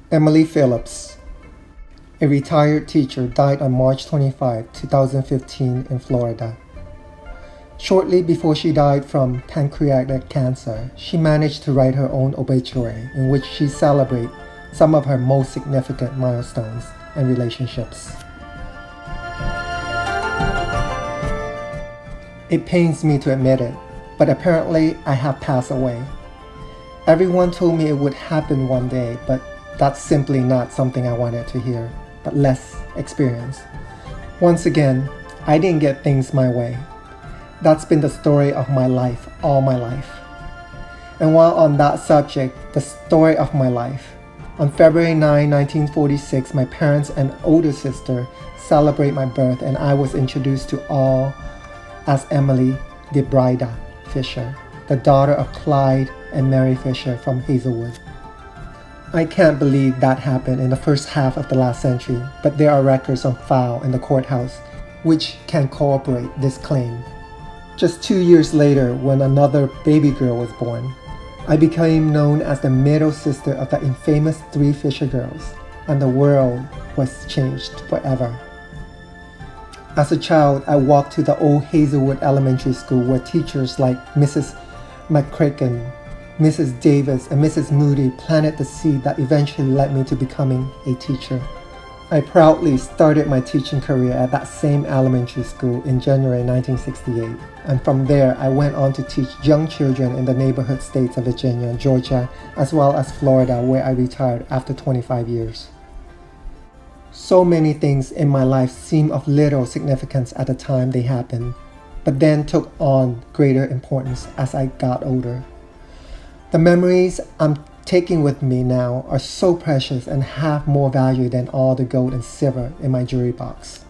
Emily Phillips, a retired teacher, died on March 25, 2015 in Florida. Shortly before she died from pancreatic cancer, she managed to write her own obituary in which she celebrates some of her most significant milestones and relationships. It pains me to admit it, but apparently I have passed away. Everyone told me it would happen one day, but that's simply not something I wanted to hear, but less experience. Once again, I didn't get things my way. That's been the story of my life, all my life. And while on that subject, the story of my life, on February 9, 1946, my parents and older sister celebrate my birth, and I was introduced to all as Emily DeBrida Fisher, the daughter of Clyde and Mary Fisher from Hazelwood. I can't believe that happened in the first half of the last century, but there are records on file in the courthouse which can corroborate this claim. Just 2 years later, when another baby girl was born, I became known as the middle sister of the infamous three Fisher girls, and the world was changed forever. As a child, I walked to the old Hazelwood Elementary School where teachers like Mrs. McCracken, Mrs. Davis, and Mrs. Moody planted the seed that eventually led me to becoming a teacher. I proudly started my teaching career at that same elementary school in January 1968, and from there I went on to teach young children in the neighborhood states of Virginia, Georgia, as well as Florida, where I retired after 25 years. So many things in my life seemed of little significance at the time they happened, but then took on greater importance as I got older. The memories I'm taking with me now are so precious and have more value than all the gold and silver in my jewelry box.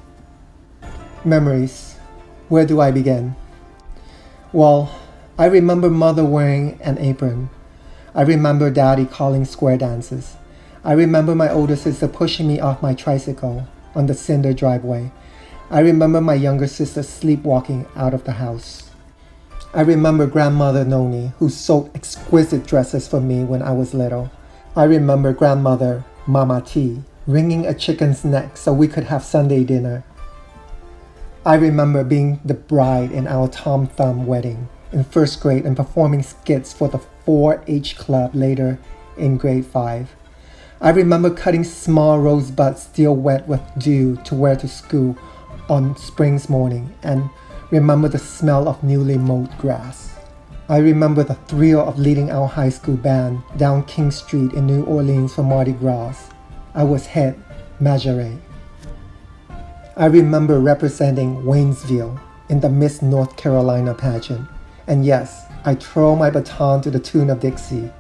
Memories. Where do I begin? Well, I remember Mother wearing an apron. I remember Daddy calling square dances. I remember my older sister pushing me off my tricycle on the cinder driveway. I remember my younger sister sleepwalking out of the house. I remember Grandmother Noni, who sewed exquisite dresses for me when I was little. I remember Grandmother Mama T wringing a chicken's neck so we could have Sunday dinner. I remember being the bride in our Tom Thumb wedding in first grade and performing skits for the 4-H club later in grade 5. I remember cutting small rosebuds still wet with dew to wear to school on spring's morning, and remember the smell of newly mowed grass. I remember the thrill of leading our high school band down King Street in New Orleans for Mardi Gras. I was head majorette. I remember representing Waynesville in the Miss North Carolina pageant. And yes, I throw my baton to the tune of Dixie.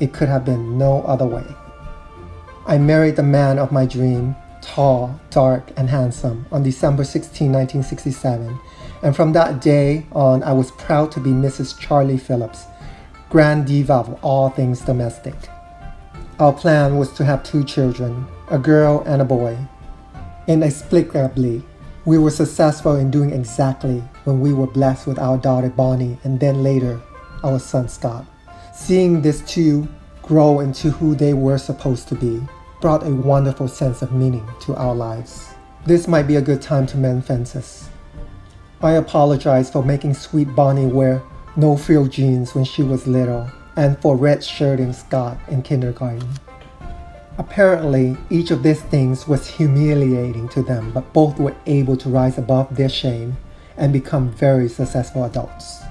It could have been no other way. I married the man of my dream, tall, dark, and handsome, on December 16, 1967. And from that day on, I was proud to be Mrs. Charlie Phillips, grand diva of all things domestic. Our plan was to have 2 children, a girl and a boy. Inexplicably, we were successful in doing exactly when we were blessed with our daughter Bonnie and then later, our son Scott. Seeing these 2 grow into who they were supposed to be brought a wonderful sense of meaning to our lives. This might be a good time to mend fences. I apologize for making sweet Bonnie wear no-frill jeans when she was little and for red-shirting Scott in kindergarten. Apparently, each of these things was humiliating to them, but both were able to rise above their shame and become very successful adults.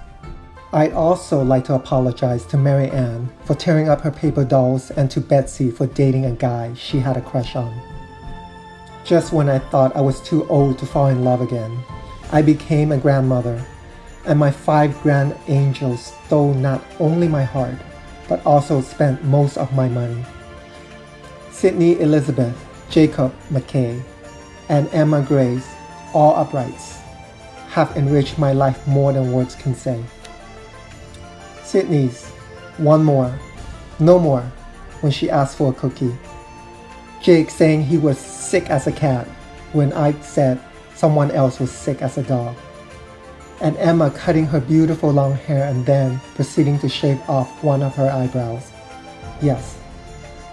I'd also like to apologize to Mary Ann for tearing up her paper dolls and to Betsy for dating a guy she had a crush on. Just when I thought I was too old to fall in love again, I became a grandmother, and my 5 grand angels stole not only my heart, but also spent most of my money. Sydney Elizabeth, Jacob McKay, and Emma Grace, all uprights, have enriched my life more than words can say. Sydney's, one more, no more, when she asked for a cookie. Jake saying he was sick as a cat when I said someone else was sick as a dog. And Emma cutting her beautiful long hair and then proceeding to shave off one of her eyebrows. Yes,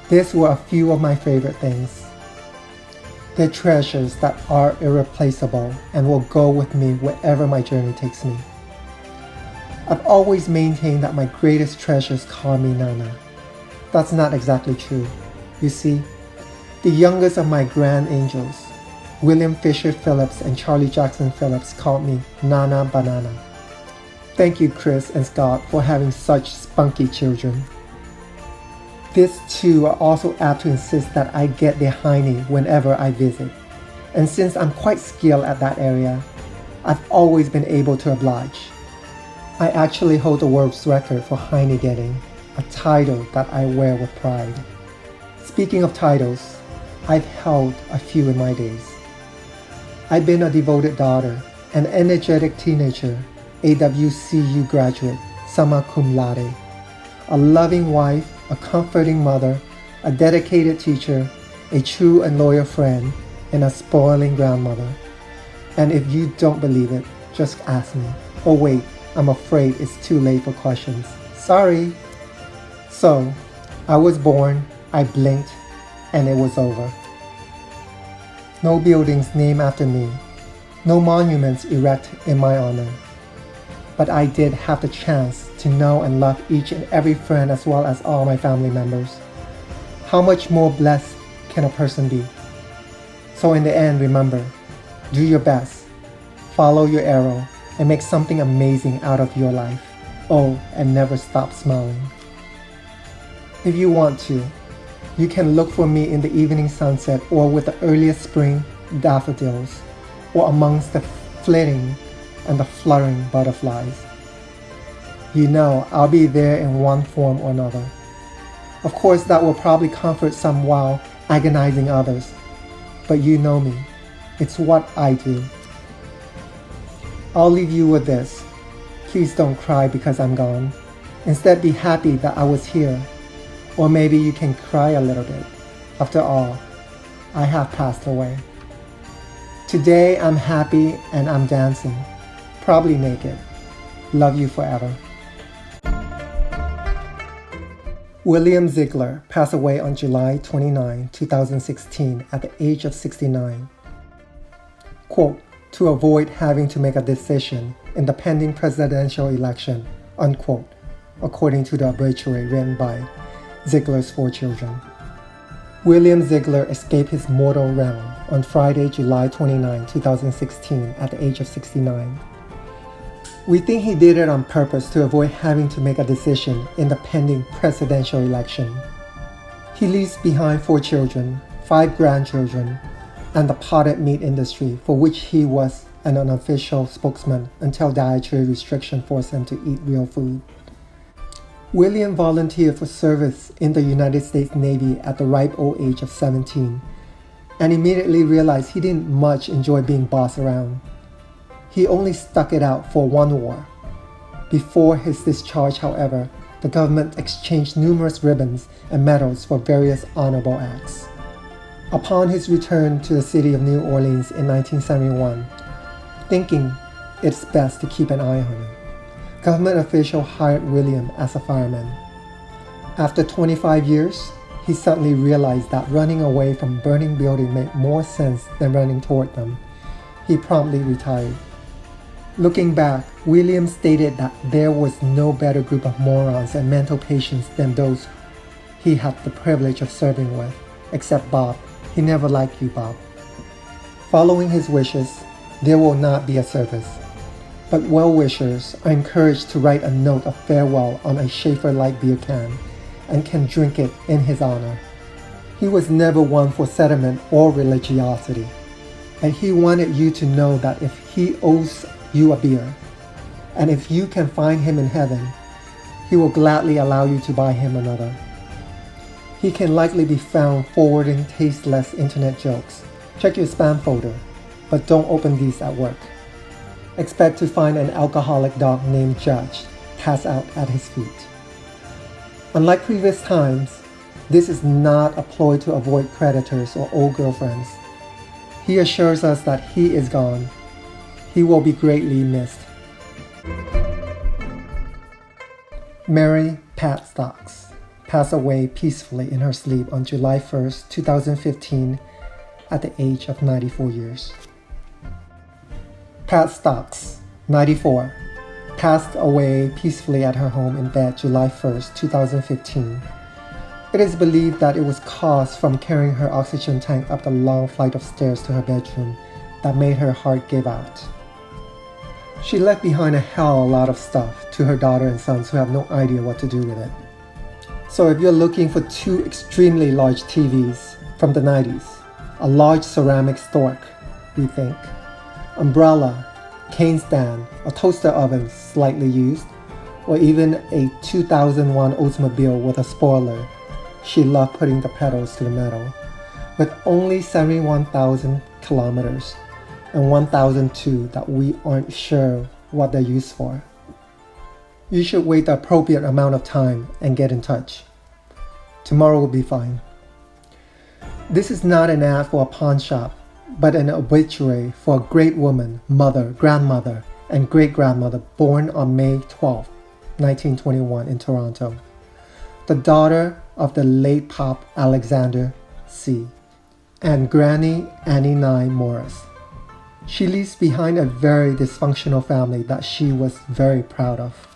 These were a few of my favorite things. They're treasures that are irreplaceable and will go with me wherever my journey takes me. I've always maintained that my greatest treasures call me Nana. That's not exactly true. You see, the youngest of my grand angels, William Fisher Phillips and Charlie Jackson Phillips, called me Nana Banana. Thank you, Chris and Scott, for having such spunky children. These two are also apt to insist that I get their hiney whenever I visit. And since I'm quite skilled at that area, I've always been able to oblige. I actually hold the world's record for hiney getting, a title that I wear with pride. Speaking of titles, I've held a few in my days. I've been a devoted daughter, an energetic teenager, a WCU graduate, summa cum laude, a loving wife, a comforting mother, a dedicated teacher, a true and loyal friend, and a spoiling grandmother. And if you don't believe it, just ask me. Oh wait, I'm afraid it's too late for questions. Sorry. So, I was born, I blinked, and it was over. No buildings named after me, no monuments erect in my honor. But I did have the chance to know and love each and every friend as well as all my family members. How much more blessed can a person be? So in the end, remember, do your best, follow your arrow, and make something amazing out of your life. Oh, and never stop smiling. If you want to, you can look for me in the evening sunset or with the earliest spring daffodils, or amongst the flitting and the fluttering butterflies. You know, I'll be there in one form or another. Of course, that will probably comfort some while agonizing others, but you know me. It's what I do. I'll leave you with this. Please don't cry because I'm gone. Instead, be happy that I was here. Or maybe you can cry a little bit. After all, I have passed away. Today, I'm happy and I'm dancing. Probably naked. Love you forever. William Ziegler passed away on July 29, 2016 at the age of 69. Quote, to avoid having to make a decision in the pending presidential election, unquote, according to the obituary written by Ziegler's 4 children. William Ziegler escaped his mortal realm on Friday, July 29, 2016 at the age of 69. We think he did it on purpose to avoid having to make a decision in the pending presidential election. He leaves behind 4 children, 5 grandchildren, and the potted meat industry for which he was an unofficial spokesman until dietary restriction forced him to eat real food. William volunteered for service in the United States Navy at the ripe old age of 17 and immediately realized he didn't much enjoy being bossed around. He only stuck it out for 1 war. Before his discharge, however, the government exchanged numerous ribbons and medals for various honorable acts. Upon his return to the city of New Orleans in 1971, thinking it's best to keep an eye on him, government officials hired William as a fireman. After 25 years, he suddenly realized that running away from burning buildings made more sense than running toward them. He promptly retired. Looking back, William stated that there was no better group of morons and mental patients than those he had the privilege of serving with, except Bob. He never liked you, Bob. Following his wishes, there will not be a service, but well-wishers are encouraged to write a note of farewell on a Schaefer light beer can and can drink it in his honor. He was never one for sentiment or religiosity, and he wanted you to know that if he owes you a beer, and if you can find him in heaven, he will gladly allow you to buy him another. He can likely be found forwarding tasteless internet jokes. Check your spam folder, but don't open these at work. Expect to find an alcoholic dog named Judge passed out at his feet. Unlike previous times, this is not a ploy to avoid creditors or old girlfriends. He assures us that he is gone. He will be greatly missed. Mary Pat Stocks passed away peacefully in her sleep on July 1st, 2015, at the age of 94 years. Pat Stocks, 94, passed away peacefully at her home in bed July 1st, 2015. It is believed that it was caused from carrying her oxygen tank up the long flight of stairs to her bedroom that made her heart give out. She left behind a hell of a lot of stuff to her daughter and sons who have no idea what to do with it. So if you're looking for two extremely large TVs from the 90s, a large ceramic stork, we think, umbrella, cane stand, a toaster oven slightly used, or even a 2001 Oldsmobile with a spoiler, she loved putting the pedals to the metal. With only 71,000 kilometers and 1,002 that we aren't sure what they're used for. You should wait the appropriate amount of time and get in touch. Tomorrow will be fine. This is not an ad for a pawn shop, but an obituary for a great woman, mother, grandmother, and great-grandmother born on May 12, 1921 in Toronto. The daughter of the late Pop Alexander C. and Granny Annie Nye Morris. She leaves behind a very dysfunctional family that she was very proud of.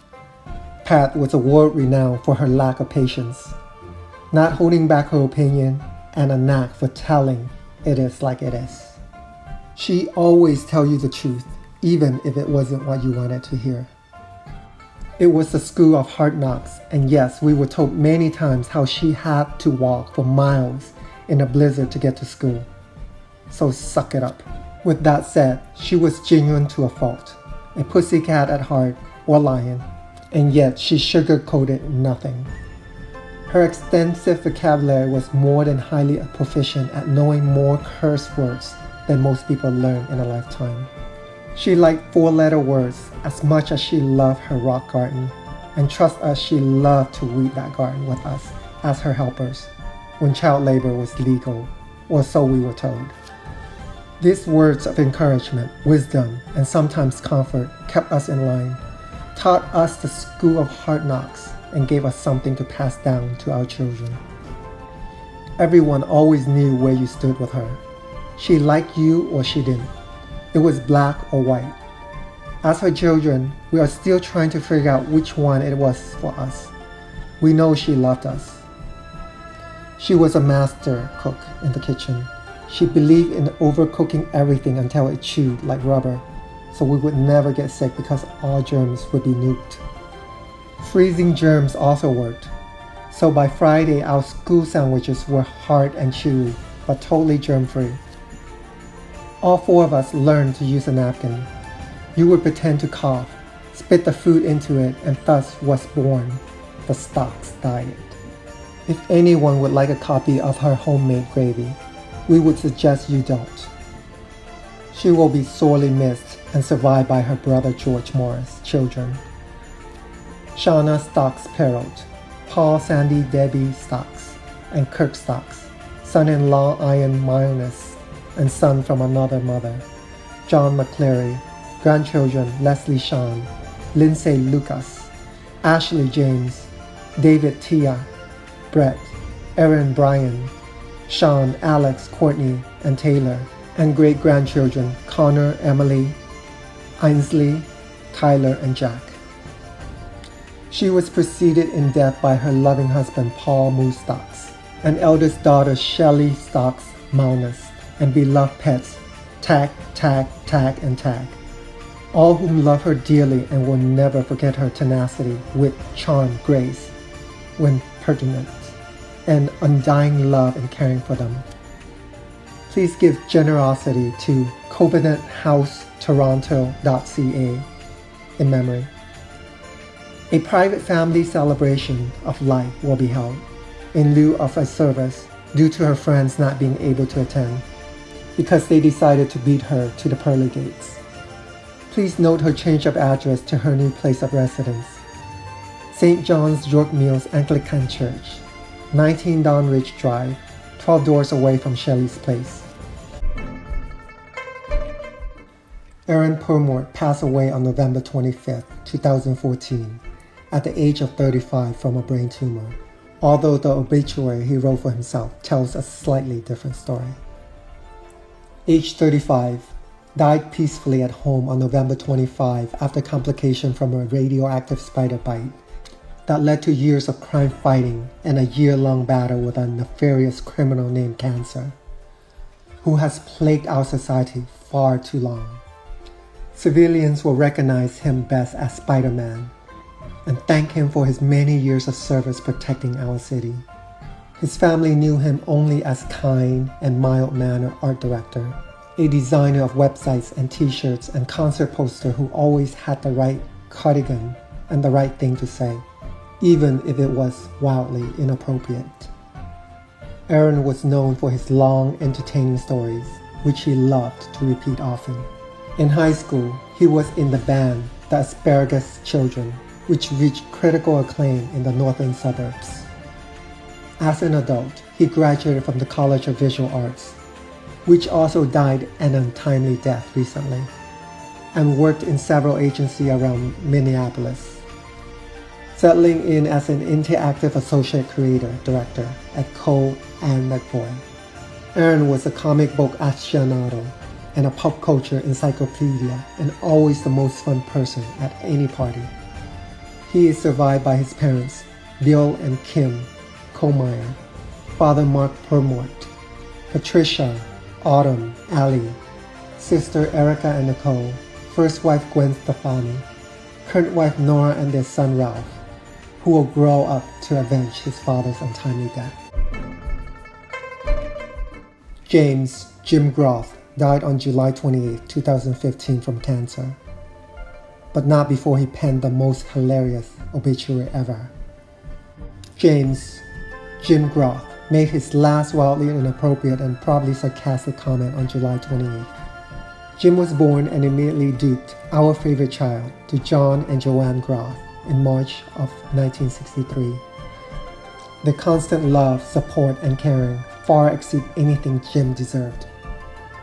Pat was world-renowned for her lack of patience, not holding back her opinion, and a knack for telling it is like it is. She always tells you the truth, even if it wasn't what you wanted to hear. It was the school of hard knocks, and yes, we were told many times how she had to walk for miles in a blizzard to get to school. So suck it up. With that said, she was genuine to a fault, a pussycat at heart or lion, and yet she sugarcoated nothing. Her extensive vocabulary was more than highly proficient at knowing more curse words than most people learn in a lifetime. She liked four-letter words as much as she loved her rock garden, and trust us, she loved to weed that garden with us as her helpers when child labor was legal, or so we were told. These words of encouragement, wisdom, and sometimes comfort kept us in line, taught us the school of hard knocks, and gave us something to pass down to our children. Everyone always knew where you stood with her. She liked you or she didn't. It was black or white. As her children, we are still trying to figure out which one it was for us. We know she loved us. She was a master cook in the kitchen. She believed in overcooking everything until it chewed like rubber, so we would never get sick because all germs would be nuked. Freezing germs also worked. So by Friday, our school sandwiches were hard and chewy, but totally germ-free. All four of us learned to use a napkin. You would pretend to cough, spit the food into it, and thus was born the Stocks diet. If anyone would like a copy of her homemade gravy, we would suggest you don't. She will be sorely missed and survived by her brother George Morris' children. Shauna Stocks Perrault, Paul Sandy Debbie Stocks, and Kirk Stocks, son-in-law Ian Myers, and son from another mother, John McCleary, grandchildren Leslie Sean, Lindsay Lucas, Ashley James, David Tia, Brett, Aaron Brian, Sean, Alex, Courtney, and Taylor, and great-grandchildren Connor, Emily, Ainsley, Tyler, and Jack. She was preceded in death by her loving husband Paul Moose Stocks, and eldest daughter Shelley Stocks Maunus, and beloved pets Tag, Tag, Tag, and Tag, all whom love her dearly and will never forget her tenacity, wit, charm, grace, when pertinent, and undying love and caring for them. Please give generosity to covenanthousetoronto.ca in memory. A private family celebration of life will be held in lieu of a service due to her friends not being able to attend because they decided to beat her to the pearly gates. Please note her change of address to her new place of residence. St. John's York Mills Anglican Church, 19 Downridge Drive, 12 doors away from Shelley's place. Aaron Purmort passed away on November 25, 2014, at the age of 35 from a brain tumor. although the obituary he wrote for himself tells a slightly different story. Age 35, died peacefully at home on November 25 after complication from a radioactive spider bite that led to years of crime fighting and a year-long battle with a nefarious criminal named Cancer, who has plagued our society far too long. Civilians will recognize him best as Spider-Man and thank him for his many years of service protecting our city. His family knew him only as kind and mild-mannered art director, a designer of websites and t-shirts and concert poster who always had the right cardigan and the right thing to say, even if it was wildly inappropriate. Aaron was known for his long, entertaining stories, which he loved to repeat often. In high school, he was in the band The Asparagus Children, which reached critical acclaim in the northern suburbs. As an adult, he graduated from the College of Visual Arts, which also died an untimely death recently, and worked in several agencies around Minneapolis, settling in as an interactive associate creator director at Cole and McCoy. Aaron was a comic book aficionado and a pop culture encyclopedia, and always the most fun person at any party. He is survived by his parents, Bill and Kim Kohlmeyer, father Mark Purmort, Patricia, Autumn, Allie, sister Erica and Nicole, first wife Gwen Stefani, current wife Nora and their son Ralph, who will grow up to avenge his father's untimely death. James Jim Groth died on July 28, 2015 from cancer, but not before he penned the most hilarious obituary ever. James Jim Groth made his last wildly inappropriate and probably sarcastic comment on July 28th. Jim was born and immediately duped our favorite child to John and Joanne Groth in March of 1963. The constant love, support, and caring far exceed anything Jim deserved.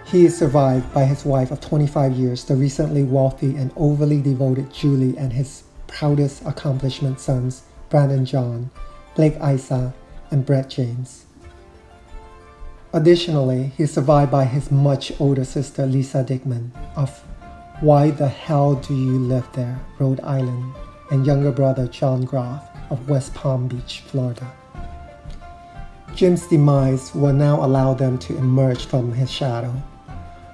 He is survived by his wife of 25 years, the recently wealthy and overly devoted Julie, and his proudest accomplishment sons, Brandon John, Blake Isa, and Brett James. Additionally, he is survived by his much older sister Lisa Dickman of Why the Hell Do You Live There, Rhode Island, and younger brother John Groth of West Palm Beach, Florida. Jim's demise will now allow them to emerge from his shadow.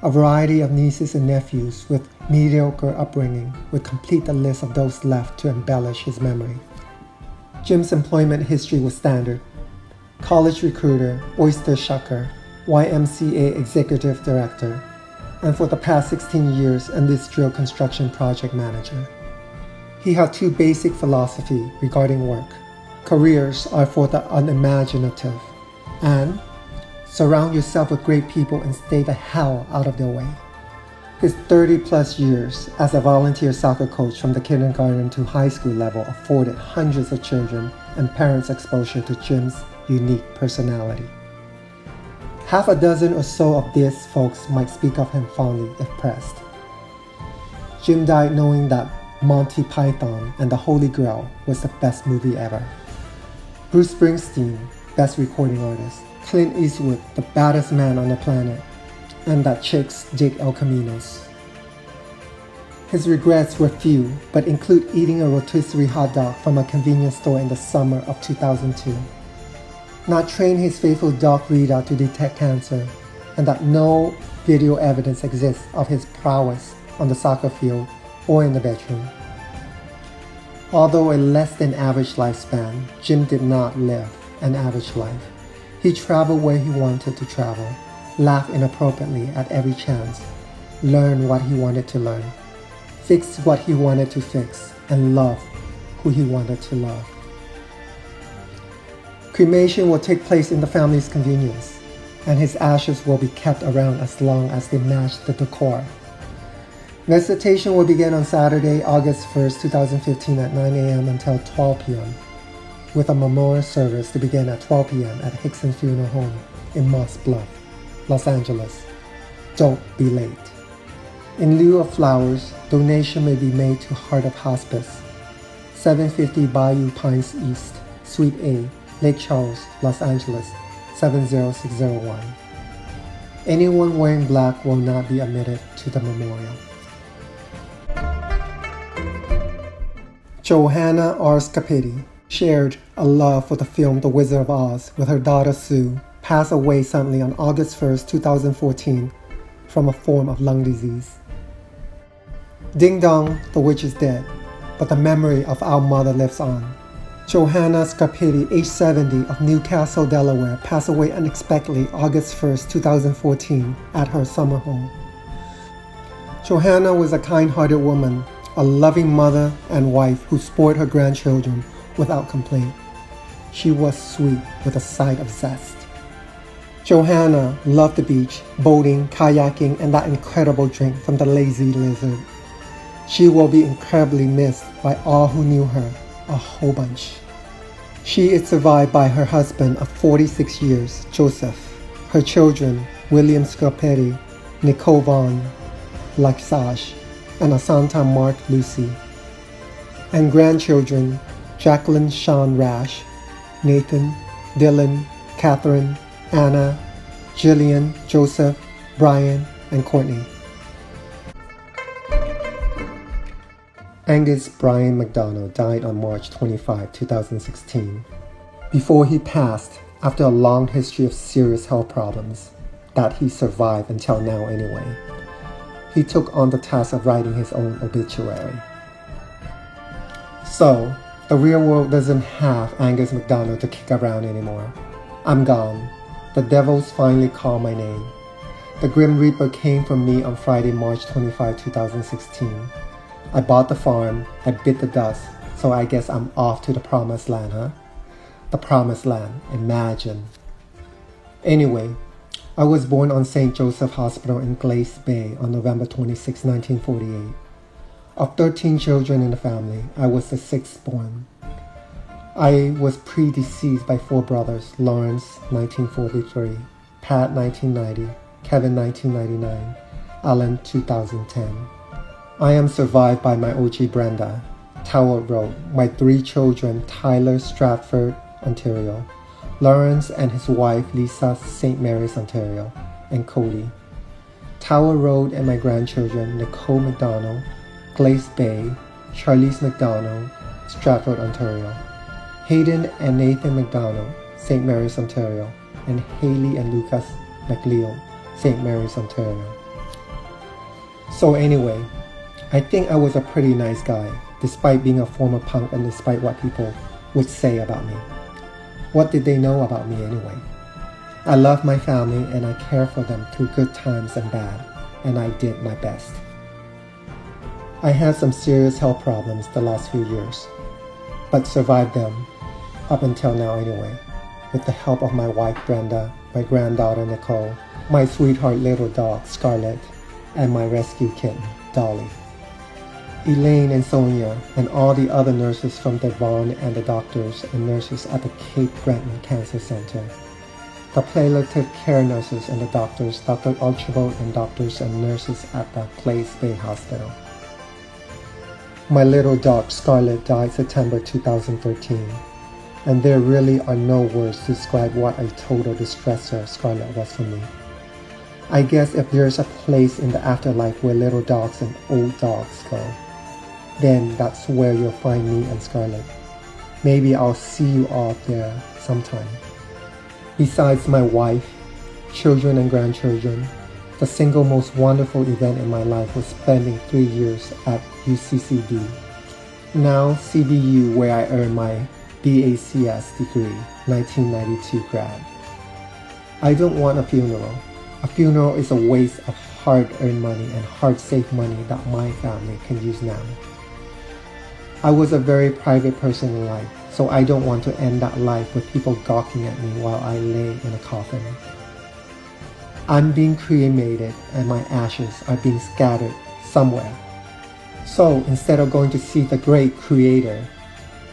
A variety of nieces and nephews with mediocre upbringing would complete the list of those left to embellish his memory. Jim's employment history was standard: college recruiter, oyster shucker, YMCA executive director, and for the past 16 years, industrial construction project manager. He had two basic philosophies regarding work. Careers are for the unimaginative, and surround yourself with great people and stay the hell out of their way. His 30-plus years as a volunteer soccer coach from the kindergarten to high school level afforded hundreds of children and parents exposure to Jim's unique personality. Half a dozen or so of these folks might speak of him fondly if pressed. Jim died knowing that Monty Python and the Holy Grail was the best movie ever. Bruce Springsteen, best recording artist. Clint Eastwood, the baddest man on the planet, and that chicks dig El Caminos. His regrets were few, but include eating a rotisserie hot dog from a convenience store in the summer of 2002, not train his faithful dog Rita to detect cancer, and that no video evidence exists of his prowess on the soccer field or in the bedroom. Although a less than average lifespan, Jim did not live an average life. He traveled where he wanted to travel, laughed inappropriately at every chance, learned what he wanted to learn, fixed what he wanted to fix, and loved who he wanted to love. Cremation will take place in the family's convenience, and his ashes will be kept around as long as they match the decor. Visitation will begin on Saturday, August 1st, 2015 at 9 a.m. until 12 p.m. with a memorial service to begin at 12 p.m. at Hickson Funeral Home in Moss Bluff, Los Angeles. Don't be late. In lieu of flowers, donation may be made to Heart of Hospice, 750 Bayou Pines East, Suite A, Lake Charles, Los Angeles, 70601. Anyone wearing black will not be admitted to the memorial. Johanna R. Scarpitti shared a love for the film The Wizard of Oz with her daughter Sue, passed away suddenly on August 1st, 2014 from a form of lung disease. Ding dong, the witch is dead, but the memory of our mother lives on. Johanna Scarpitti, age 70, of Newcastle, Delaware, passed away unexpectedly August 1st, 2014 at her summer home. Johanna was a kind-hearted woman, a loving mother and wife who spoiled her grandchildren without complaint. She was sweet with a side of zest. Johanna loved the beach, boating, kayaking, and that incredible drink from the Lazy Lizard. She will be incredibly missed by all who knew her, a whole bunch. She is survived by her husband of 46 years, Joseph, her children, William Scarpitti, Nicole Vaughn, Laxage, and Asanta Mark Lucy, and grandchildren, Jacqueline Sean Rash, Nathan, Dylan, Catherine, Anna, Jillian, Joseph, Brian, and Courtney. Angus Brian McDonald died on March 25, 2016. Before he passed, after a long history of serious health problems, that he survived until now anyway, he took on the task of writing his own obituary. So, the real world doesn't have Angus McDonald to kick around anymore. I'm gone. The devils finally called my name. The Grim Reaper came for me on Friday, March 25, 2016. I bought the farm, I bit the dust, so I guess I'm off to the promised land, huh? The promised land, imagine. Anyway, I was born on St. Joseph Hospital in Glace Bay on November 26, 1948. Of 13 children in the family, I was the sixth born. I was predeceased by four brothers, Lawrence, 1943, Pat, 1990, Kevin, 1999, Alan, 2010. I am survived by my OG Brenda, Tower Road, my three children, Tyler, Stratford, Ontario, Lawrence and his wife, Lisa, St. Mary's, Ontario, and Cody, Tower Road, and my grandchildren, Nicole McDonald, Glace Bay, Charlize McDonald, Stratford, Ontario, Hayden and Nathan McDonald, St. Mary's, Ontario, and Haley and Lucas McLeod, St. Mary's, Ontario. So anyway, I think I was a pretty nice guy, despite being a former punk and despite what people would say about me. What did they know about me anyway? I love my family and I care for them through good times and bad, and I did my best. I had some serious health problems the last few years, but survived them up until now anyway, with the help of my wife Brenda, my granddaughter Nicole, my sweetheart little dog Scarlett, and my rescue kitten Dolly. Elaine and Sonia, and all the other nurses from Devon and the doctors and nurses at the Cape Breton Cancer Center. The palliative care nurses and the doctors, Dr. Archibald, and doctors and nurses at the Glace Bay Hospital. My little dog Scarlett died September 2013, and there really are no words to describe what a total distressor Scarlett was for me. I guess if there's a place in the afterlife where little dogs and old dogs go, then that's where you'll find me and Scarlett. Maybe I'll see you all there sometime. Besides my wife, children and grandchildren, the single most wonderful event in my life was spending 3 years at UCCB, now CBU, where I earned my BACS degree, 1992 grad. I don't want a funeral. A funeral is a waste of hard-earned money and hard-saved money that my family can use now. I was a very private person in life, so I don't want to end that life with people gawking at me while I lay in a coffin. I'm being cremated and my ashes are being scattered somewhere. So instead of going to see the great creator,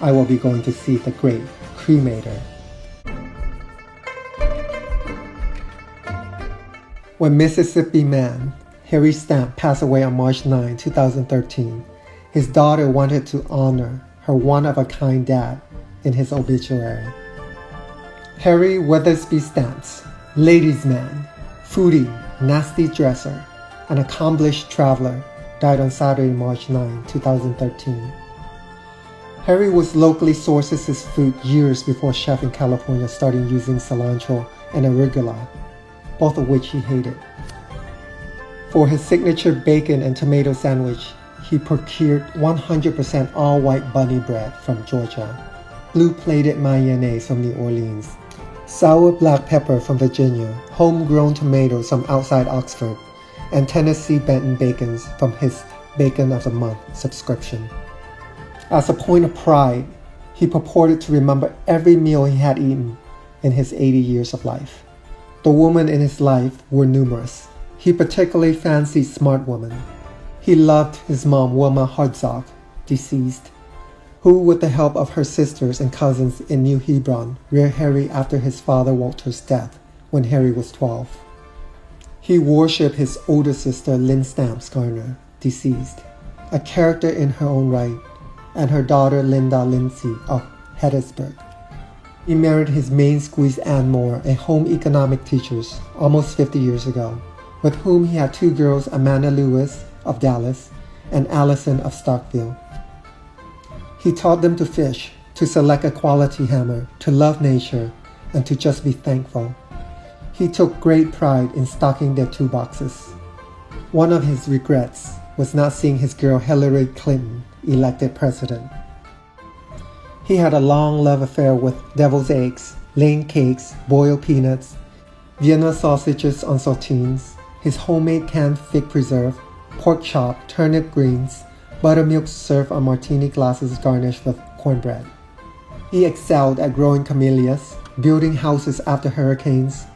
I will be going to see the great cremator. When Mississippi man Harry Stamp passed away on March 9, 2013, his daughter wanted to honor her one-of-a-kind dad in his obituary. Harry Weathersby Stamps, ladies' man, foodie, nasty dresser, an accomplished traveler, died on Saturday, March 9, 2013. Harry was locally sources his food years before chef in California started using cilantro and arugula, both of which he hated. For his signature bacon and tomato sandwich, he procured 100% all-white bunny bread from Georgia, blue-plated mayonnaise from New Orleans, sour black pepper from Virginia, homegrown tomatoes from outside Oxford, and Tennessee Benton bacons from his Bacon of the Month subscription. As a point of pride, he purported to remember every meal he had eaten in his 80 years of life. The women in his life were numerous. He particularly fancied smart women. He loved his mom, Wilma Hartzog, deceased, who, with the help of her sisters and cousins in New Hebron, reared Harry after his father Walter's death when Harry was 12. He worshipped his older sister, Lynn Stamps Garner, deceased, a character in her own right, and her daughter, Linda Lindsay of Hattiesburg. He married his main squeeze Ann Moore, a home economic teacher, almost 50 years ago, with whom he had two girls, Amanda Lewis of Dallas and Allison of Starkville. He taught them to fish, to select a quality hammer, to love nature, and to just be thankful. He took great pride in stocking their toolboxes. One of his regrets was not seeing his girl Hillary Clinton elected president. He had a long love affair with devil's eggs, Lane cakes, boiled peanuts, Vienna sausages on saltines, his homemade canned fig preserve, pork chop, turnip greens, buttermilk served on martini glasses garnished with cornbread. He excelled at growing camellias, building houses after hurricanes,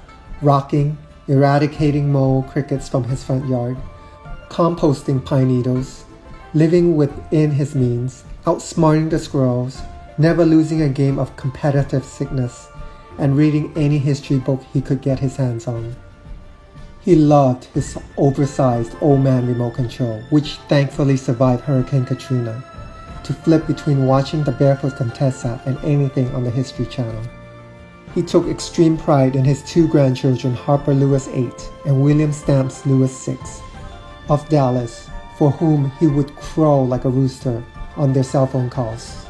rocking, eradicating mole crickets from his front yard, composting pine needles, living within his means, outsmarting the squirrels, never losing a game of competitive sickness, and reading any history book he could get his hands on. He loved his oversized old man remote control, which thankfully survived Hurricane Katrina, to flip between watching the Barefoot Contessa and anything on the History Channel. He took extreme pride in his two grandchildren, Harper Lewis 8 and William Stamps Lewis 6, of Dallas, for whom he would crow like a rooster on their cell phone calls.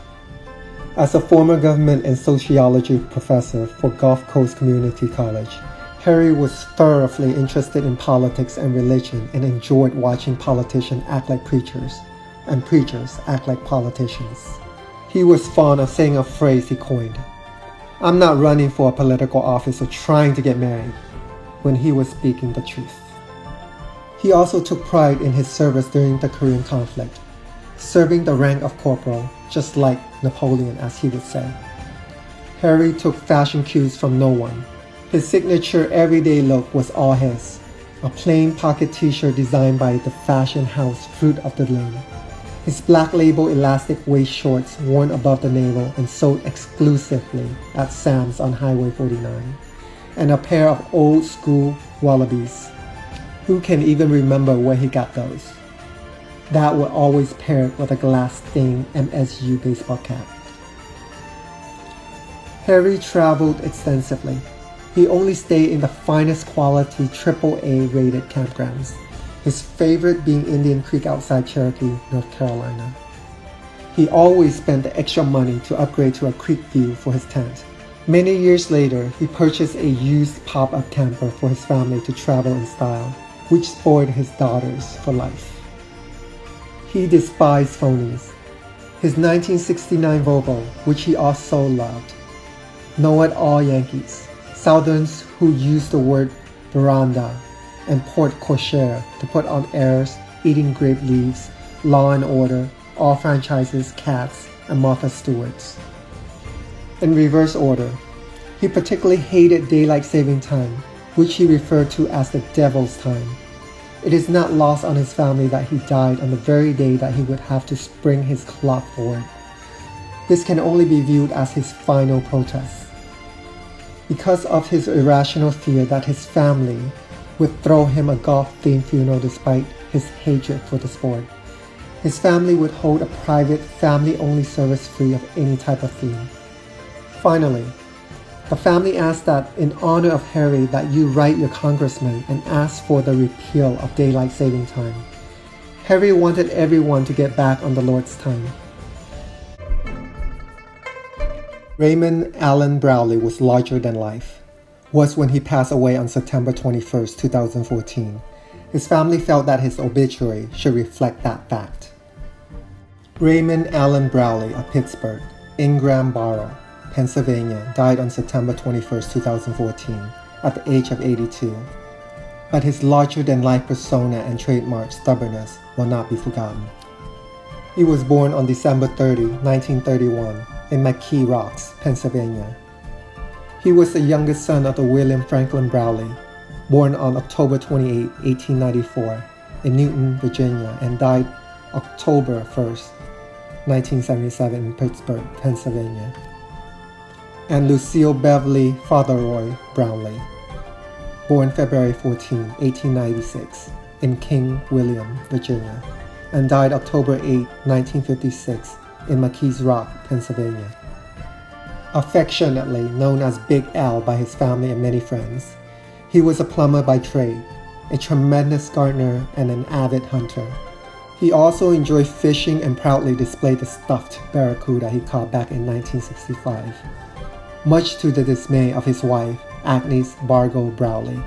As a former government and sociology professor for Gulf Coast Community College, Harry was thoroughly interested in politics and religion and enjoyed watching politicians act like preachers and preachers act like politicians. He was fond of saying a phrase he coined, "I'm not running for a political office or trying to get married," when he was speaking the truth. He also took pride in his service during the Korean conflict, serving the rank of corporal, just like Napoleon, as he would say. Harry took fashion cues from no one. His signature everyday look was all his, a plain pocket t-shirt designed by the fashion house Fruit of the Loom, his black label elastic waist shorts worn above the navel and sold exclusively at Sam's on Highway 49, and a pair of old school wallabies. Who can even remember where he got those? That were always paired with a glass-stained MSU baseball cap. Harry traveled extensively. He only stayed in the finest quality AAA rated campgrounds, his favorite being Indian Creek outside Cherokee, North Carolina. He always spent the extra money to upgrade to a creek view for his tent. Many years later, he purchased a used pop-up camper for his family to travel in style, which spoiled his daughters for life. He despised phonies. His 1969 Volvo, which he also loved. Know-it-all Yankees, Southerns who used the word veranda and porte cochere to put on airs, eating grape leaves, Law and Order, all franchises, Cats, and Martha Stewart's. In reverse order, he particularly hated daylight saving time, which he referred to as the devil's time. It is not lost on his family that he died on the very day that he would have to spring his clock forward. This can only be viewed as his final protest. Because of his irrational fear that his family would throw him a golf-themed funeral despite his hatred for the sport, his family would hold a private, family-only service free of any type of theme. Finally, The family asked that in honor of Harry that you write your congressman and ask for the repeal of daylight saving time. Harry wanted everyone to get back on the Lord's time. Raymond Allen Brownley was larger than life. Was when he passed away on September 21, 2014. His family felt that his obituary should reflect that fact. Raymond Allen Brownley of Pittsburgh, Ingram Borough, Pennsylvania, died on September 21, 2014, at the age of 82. But his larger-than-life persona and trademark stubbornness will not be forgotten. He was born on December 30, 1931, in McKee Rocks, Pennsylvania. He was the youngest son of the William Franklin Brownley, born on October 28, 1894, in Newton, Virginia, and died October 1, 1977 in Pittsburgh, Pennsylvania. And Lucille Beverly Fauntleroy Brownley, born February 14, 1896, in King William, Virginia, and died October 8, 1956, in McKees Rock, Pennsylvania. Affectionately known as Big Al by his family and many friends, he was a plumber by trade, a tremendous gardener, and an avid hunter. He also enjoyed fishing and proudly displayed the stuffed barracuda he caught back in 1965, much to the dismay of his wife, Agnes Brownley,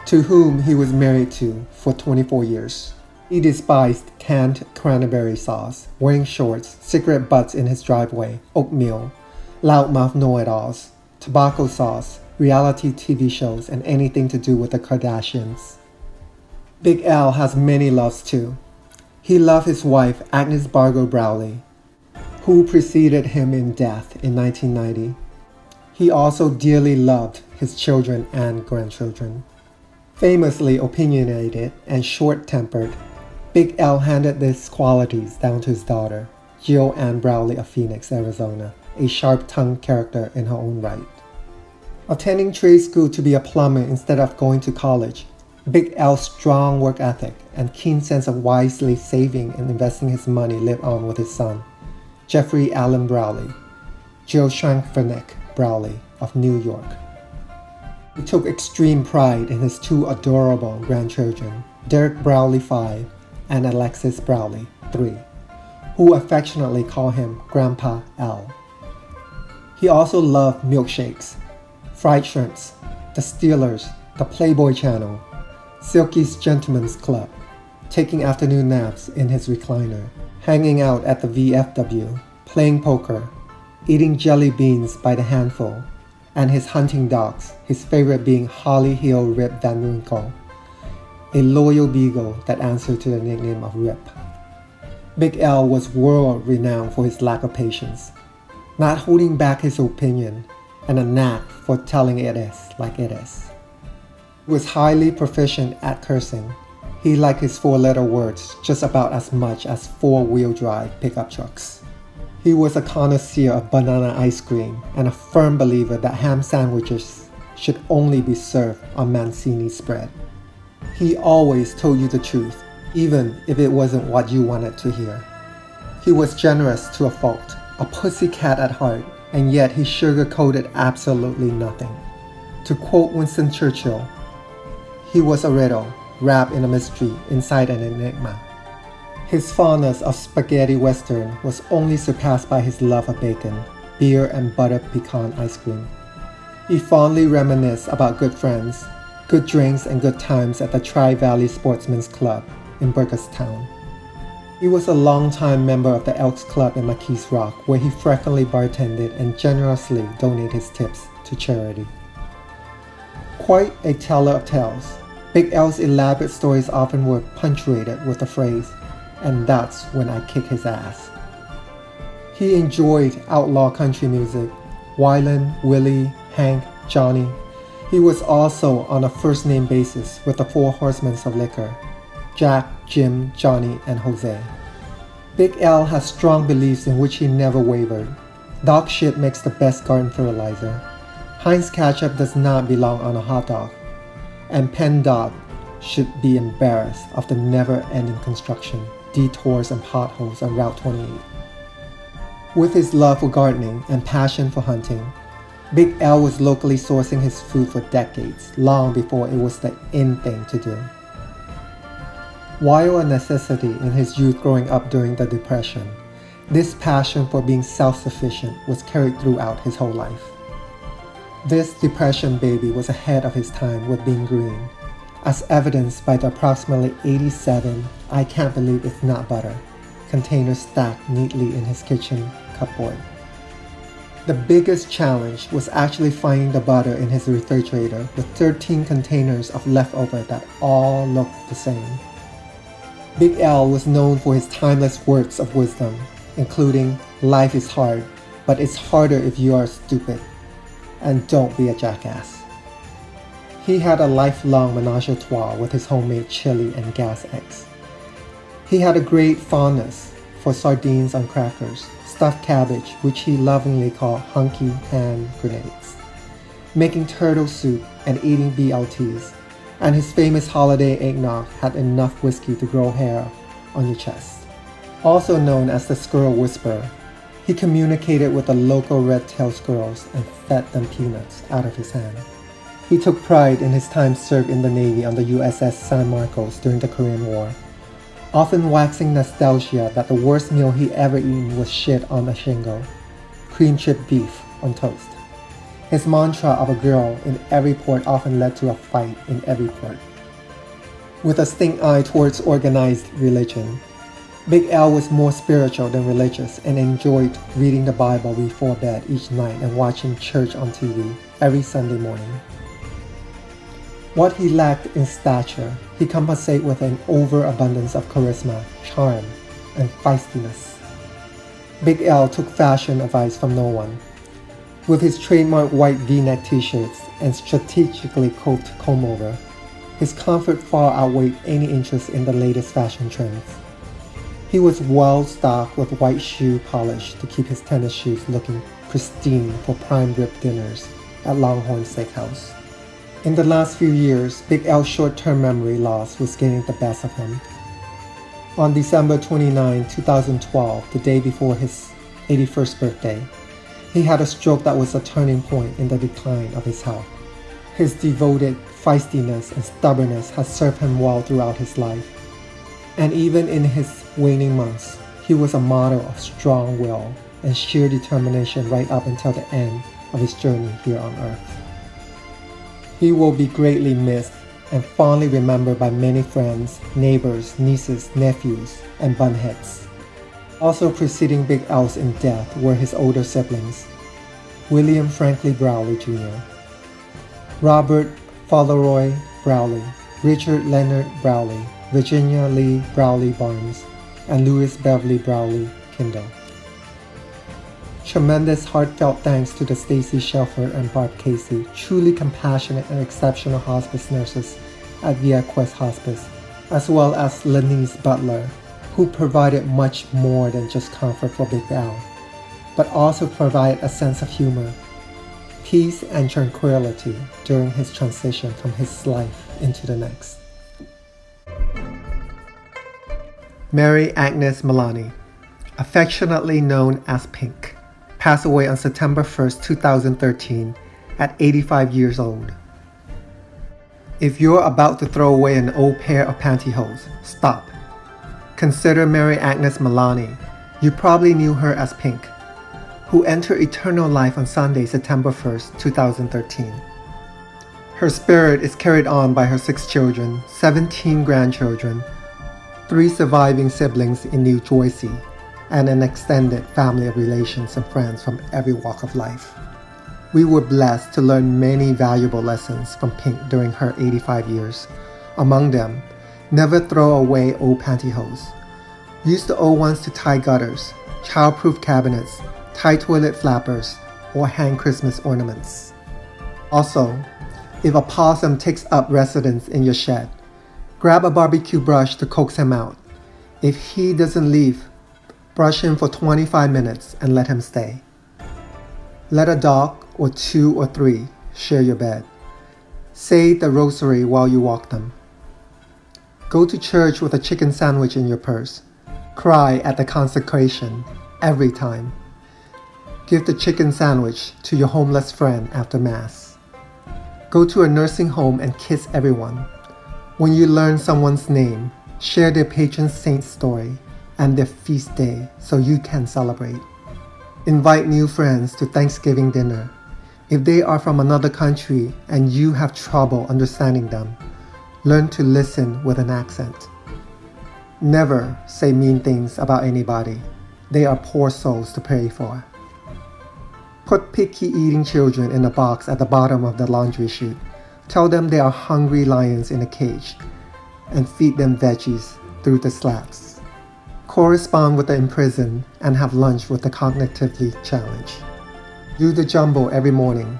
to whom he was married to for 24 years. He despised canned cranberry sauce, wearing shorts, cigarette butts in his driveway, oatmeal, loudmouth know-it-alls, tobacco sauce, reality TV shows, and anything to do with the Kardashians. Big Al has many loves too. He loved his wife, Agnes Brownley, who preceded him in death in 1990. He also dearly loved his children and grandchildren. Famously opinionated and short-tempered, Big Al handed these qualities down to his daughter, Jill Ann Brownley of Phoenix, Arizona, a sharp-tongued character in her own right. Attending trade school to be a plumber instead of going to college, Big Al's strong work ethic and keen sense of wisely saving and investing his money lived on with his son, Jeffrey Allen Brownley, Jill Schranfenick Brownley of New York. He took extreme pride in his two adorable grandchildren, Derek Brownley 5 and Alexis Brownley 3, who affectionately call him Grandpa Al. He also loved milkshakes, fried shrimps, the Steelers, the Playboy Channel, Silky's Gentleman's Club, taking afternoon naps in his recliner, hanging out at the VFW, playing poker, eating jelly beans by the handful, and his hunting dogs, his favorite being Holly Hill Rip Van Winkle, a loyal beagle that answered to the nickname of Rip. Big Al was world-renowned for his lack of patience, not holding back his opinion, and a knack for telling it is like it is. He was highly proficient at cursing. He liked his four-letter words just about as much as four-wheel drive pickup trucks. He was a connoisseur of banana ice cream and a firm believer that ham sandwiches should only be served on Mancini spread. He always told you the truth, even if it wasn't what you wanted to hear. He was generous to a fault, a pussycat at heart, and yet he sugar-coated absolutely nothing. To quote Winston Churchill, he was a riddle, wrapped in a mystery inside an enigma. His fondness of spaghetti western was only surpassed by his love of bacon, beer, and butter pecan ice cream. He fondly reminisced about good friends, good drinks, and good times at the Tri-Valley Sportsman's Club in Burgestown. He was a longtime member of the Elks Club in McKees Rock, where he frequently bartended and generously donated his tips to charity. Quite a teller of tales, Big Al's elaborate stories often were punctuated with the phrase, "And that's when I kick his ass." He enjoyed outlaw country music, Wyland, Willie, Hank, Johnny. He was also on a first-name basis with the Four Horsemen of Liquor, Jack, Jim, Johnny, and Jose. Big Al has strong beliefs in which he never wavered. Dog shit makes the best garden fertilizer. Heinz ketchup does not belong on a hot dog. And PennDOT should be embarrassed of the never-ending construction, detours, and potholes on Route 28. With his love for gardening and passion for hunting, Big L was locally sourcing his food for decades, long before it was the in thing to do. While a necessity in his youth growing up during the Depression, this passion for being self-sufficient was carried throughout his whole life. This Depression baby was ahead of his time with being green, as evidenced by the approximately 87 "I can't believe it's not butter" containers stacked neatly in his kitchen cupboard. The biggest challenge was actually finding the butter in his refrigerator with 13 containers of leftover that all looked the same. Big L was known for his timeless words of wisdom, including "Life is hard, but it's harder if you are stupid," and "Don't be a jackass." He had a lifelong menage a trois with his homemade chili and gas eggs. He had a great fondness for sardines on crackers, stuffed cabbage, which he lovingly called hunky hand grenades, making turtle soup and eating BLTs, and his famous holiday eggnog had enough whiskey to grow hair on your chest. Also known as the Squirrel Whisperer, he communicated with the local red-tailed squirrels and fed them peanuts out of his hand. He took pride in his time served in the Navy on the USS San Marcos during the Korean War, often waxing nostalgia that the worst meal he ever eaten was shit on a shingle, cream chip beef on toast. His mantra of a girl in every port often led to a fight in every port. With a stink eye towards organized religion, Big L was more spiritual than religious and enjoyed reading the Bible before bed each night and watching church on TV every Sunday morning. What he lacked in stature, he compensated with an overabundance of charisma, charm, and feistiness. Big L took fashion advice from no one. With his trademark white V-neck t-shirts and strategically combed comb-over, his comfort far outweighed any interest in the latest fashion trends. He was well stocked with white shoe polish to keep his tennis shoes looking pristine for prime rib dinners at Longhorn Steakhouse. In the last few years, Big L's short-term memory loss was getting the best of him. On December 29, 2012, the day before his 81st birthday, he had a stroke that was a turning point in the decline of his health. His devoted feistiness and stubbornness has served him well throughout his life. And even in his waning months, he was a model of strong will and sheer determination right up until the end of his journey here on Earth. He will be greatly missed and fondly remembered by many friends, neighbors, nieces, nephews, and bunheads. Also preceding Big L's in death were his older siblings, William Franklin Brownley Jr., Robert Fauntleroy Brownley, Richard Leonard Brownley, Virginia Lee Brownley Barnes, and Louis Beverly Brownley Kindle. Tremendous heartfelt thanks to the Stacy Shelford and Barb Casey, truly compassionate and exceptional hospice nurses at Via Quest Hospice, as well as Lenise Butler, who provided much more than just comfort for Big Al, but also provided a sense of humor, peace, and tranquility during his transition from his life into the next. Mary Agnes Mullaney, affectionately known as Pink, passed away on September 1st, 2013 at 85 years old. If you're about to throw away an old pair of pantyhose, stop. Consider Mary Agnes Mullaney. You probably knew her as Pink, who entered eternal life on Sunday, September 1st, 2013. Her spirit is carried on by her 6 children, 17 grandchildren, 3 surviving siblings in New Jersey, and an extended family of relations and friends from every walk of life. We were blessed to learn many valuable lessons from Pink during her 85 years. Among them, never throw away old pantyhose. Use the old ones to tie gutters, childproof cabinets, tie toilet flappers, or hang Christmas ornaments. Also, if a possum takes up residence in your shed, grab a barbecue brush to coax him out. If he doesn't leave, brush him for 25 minutes and let him stay. Let a dog or 2 or 3 share your bed. Say the rosary while you walk them. Go to church with a chicken sandwich in your purse. Cry at the consecration every time. Give the chicken sandwich to your homeless friend after Mass. Go to a nursing home and kiss everyone. When you learn someone's name, share their patron saint story and their feast day so you can celebrate. Invite new friends to Thanksgiving dinner. If they are from another country and you have trouble understanding them, learn to listen with an accent. Never say mean things about anybody. They are poor souls to pray for. Put picky eating children in a box at the bottom of the laundry chute. Tell them they are hungry lions in a cage and feed them veggies through the slats. Correspond with the imprisoned and have lunch with the cognitively challenged. Do the jumbo every morning.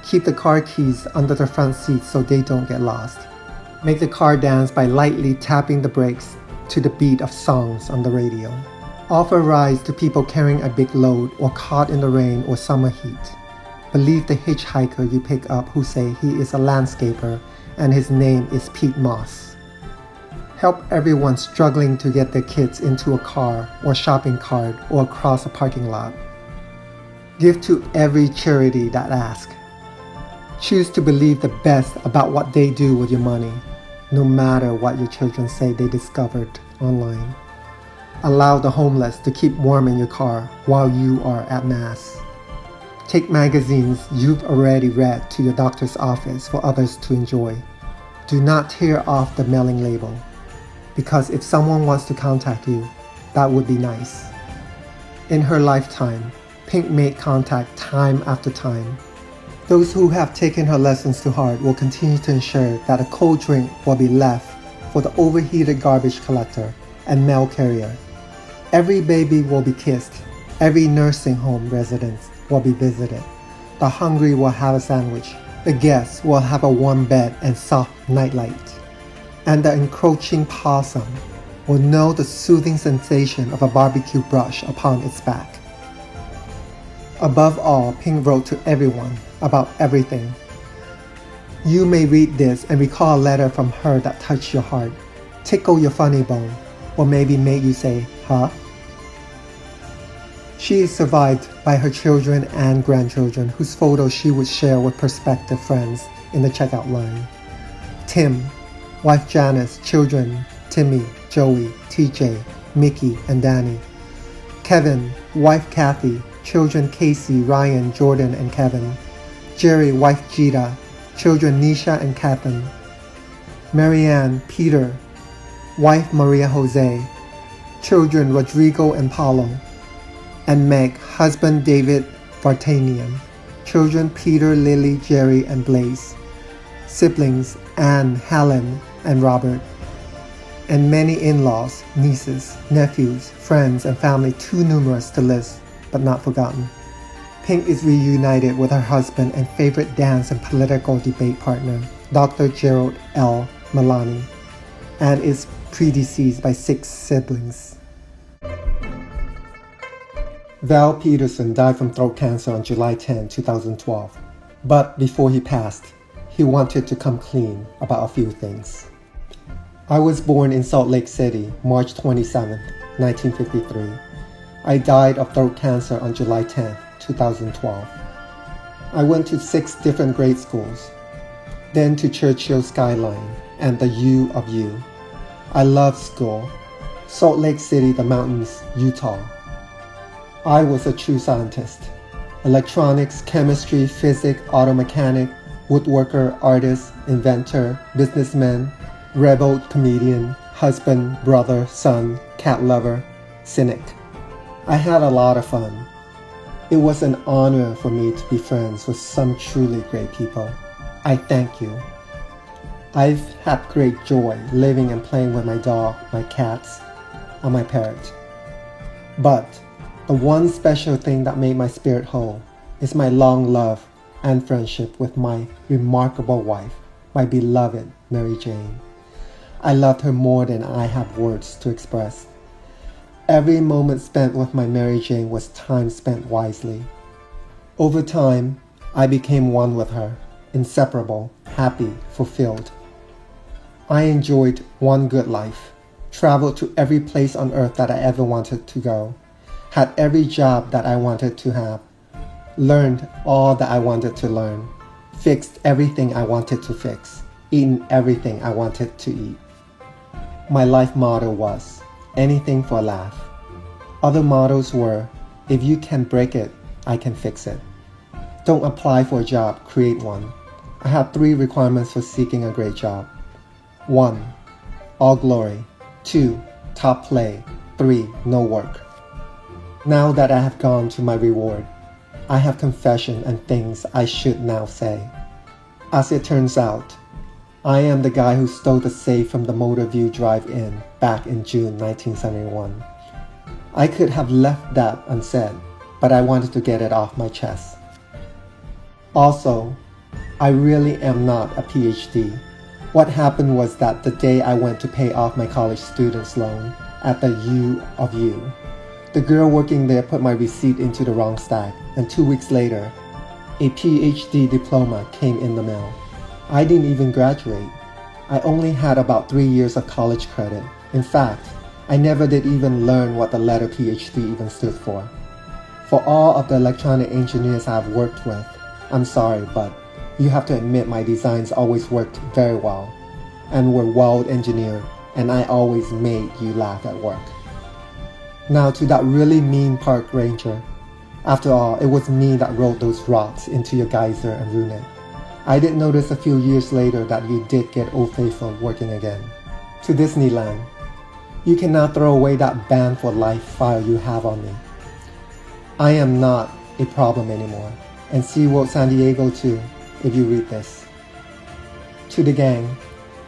Keep the car keys under the front seat so they don't get lost. Make the car dance by lightly tapping the brakes to the beat of songs on the radio. Offer rides to people carrying a big load or caught in the rain or summer heat. Believe the hitchhiker you pick up who say he is a landscaper and his name is Pete Moss. Help everyone struggling to get their kids into a car or shopping cart or across a parking lot. Give to every charity that asks. Choose to believe the best about what they do with your money, no matter what your children say they discovered online. Allow the homeless to keep warm in your car while you are at Mass. Take magazines you've already read to your doctor's office for others to enjoy. Do not tear off the mailing label, because if someone wants to contact you, that would be nice. In her lifetime, Pink made contact time after time. Those who have taken her lessons to heart will continue to ensure that a cold drink will be left for the overheated garbage collector and mail carrier. Every baby will be kissed. Every nursing home resident will be visited. The hungry will have a sandwich. The guests will have a warm bed and soft nightlight. And the encroaching possum will know the soothing sensation of a barbecue brush upon its back. Above all, Pink wrote to everyone about everything. You may read this and recall a letter from her that touched your heart, tickle your funny bone, or maybe made you say, huh? She is survived by her children and grandchildren whose photos she would share with prospective friends in the checkout line. Tim, wife Janice, children Timmy, Joey, TJ, Mickey, and Danny. Kevin, wife Kathy, children Casey, Ryan, Jordan, and Kevin. Jerry, wife Gita, children Nisha and Catherine. Marianne, Peter, wife Maria Jose, children Rodrigo and Paulo. And Meg, husband David Vartanian, children Peter, Lily, Jerry, and Blaze. Siblings Anne, Helen, and Robert. And many in-laws, nieces, nephews, friends, and family too numerous to list, but not forgotten. Pink is reunited with her husband and favorite dance and political debate partner, Dr. Gerald L. Mullaney, and is predeceased by 6 siblings. Val Patterson died from throat cancer on July 10, 2012. But before he passed, he wanted to come clean about a few things. I was born in Salt Lake City, March 27, 1953. I died of throat cancer on July 10, 2012. I went to 6 different grade schools, then to Churchill Skyline and the U of U. I loved school. Salt Lake City, the mountains, Utah. I was a true scientist. Electronics, chemistry, physics, auto mechanic, woodworker, artist, inventor, businessman, rebel comedian, husband, brother, son, cat lover, cynic. I had a lot of fun. It was an honor for me to be friends with some truly great people. I thank you. I've had great joy living and playing with my dog, my cats, and my parrot. But the one special thing that made my spirit whole is my long love and friendship with my remarkable wife, my beloved Mary Jane. I loved her more than I have words to express. Every moment spent with my Mary Jane was time spent wisely. Over time, I became one with her, inseparable, happy, fulfilled. I enjoyed one good life, traveled to every place on earth that I ever wanted to go, had every job that I wanted to have, learned all that I wanted to learn, fixed everything I wanted to fix, eaten everything I wanted to eat. My life motto was, anything for a laugh. Other mottos were, if you can break it, I can fix it. Don't apply for a job, create one. I had 3 requirements for seeking a great job. 1. All glory. 2. Top play. 3. No work. Now that I have gone to my reward, I have confession and things I should now say. As it turns out, I am the guy who stole the safe from the Motorview Drive-In back in June 1971. I could have left that unsaid, but I wanted to get it off my chest. Also, I really am not a PhD. What happened was that the day I went to pay off my college student's loan at the U of U, the girl working there put my receipt into the wrong stack, and 2 weeks later, a PhD diploma came in the mail. I didn't even graduate. I only had about 3 years of college credit. In fact, I never did even learn what the letter PhD even stood for. For all of the electronic engineers I've worked with, I'm sorry, but you have to admit my designs always worked very well and were well engineered, and I always made you laugh at work. Now to that really mean park ranger. After all, it was me that rolled those rocks into your geyser and ruined it. I did notice a few years later that you did get Old Faithful working again. To Disneyland, you can now throw away that ban for life file you have on me. I am not a problem anymore, and SeaWorld San Diego too, if you read this. To the gang,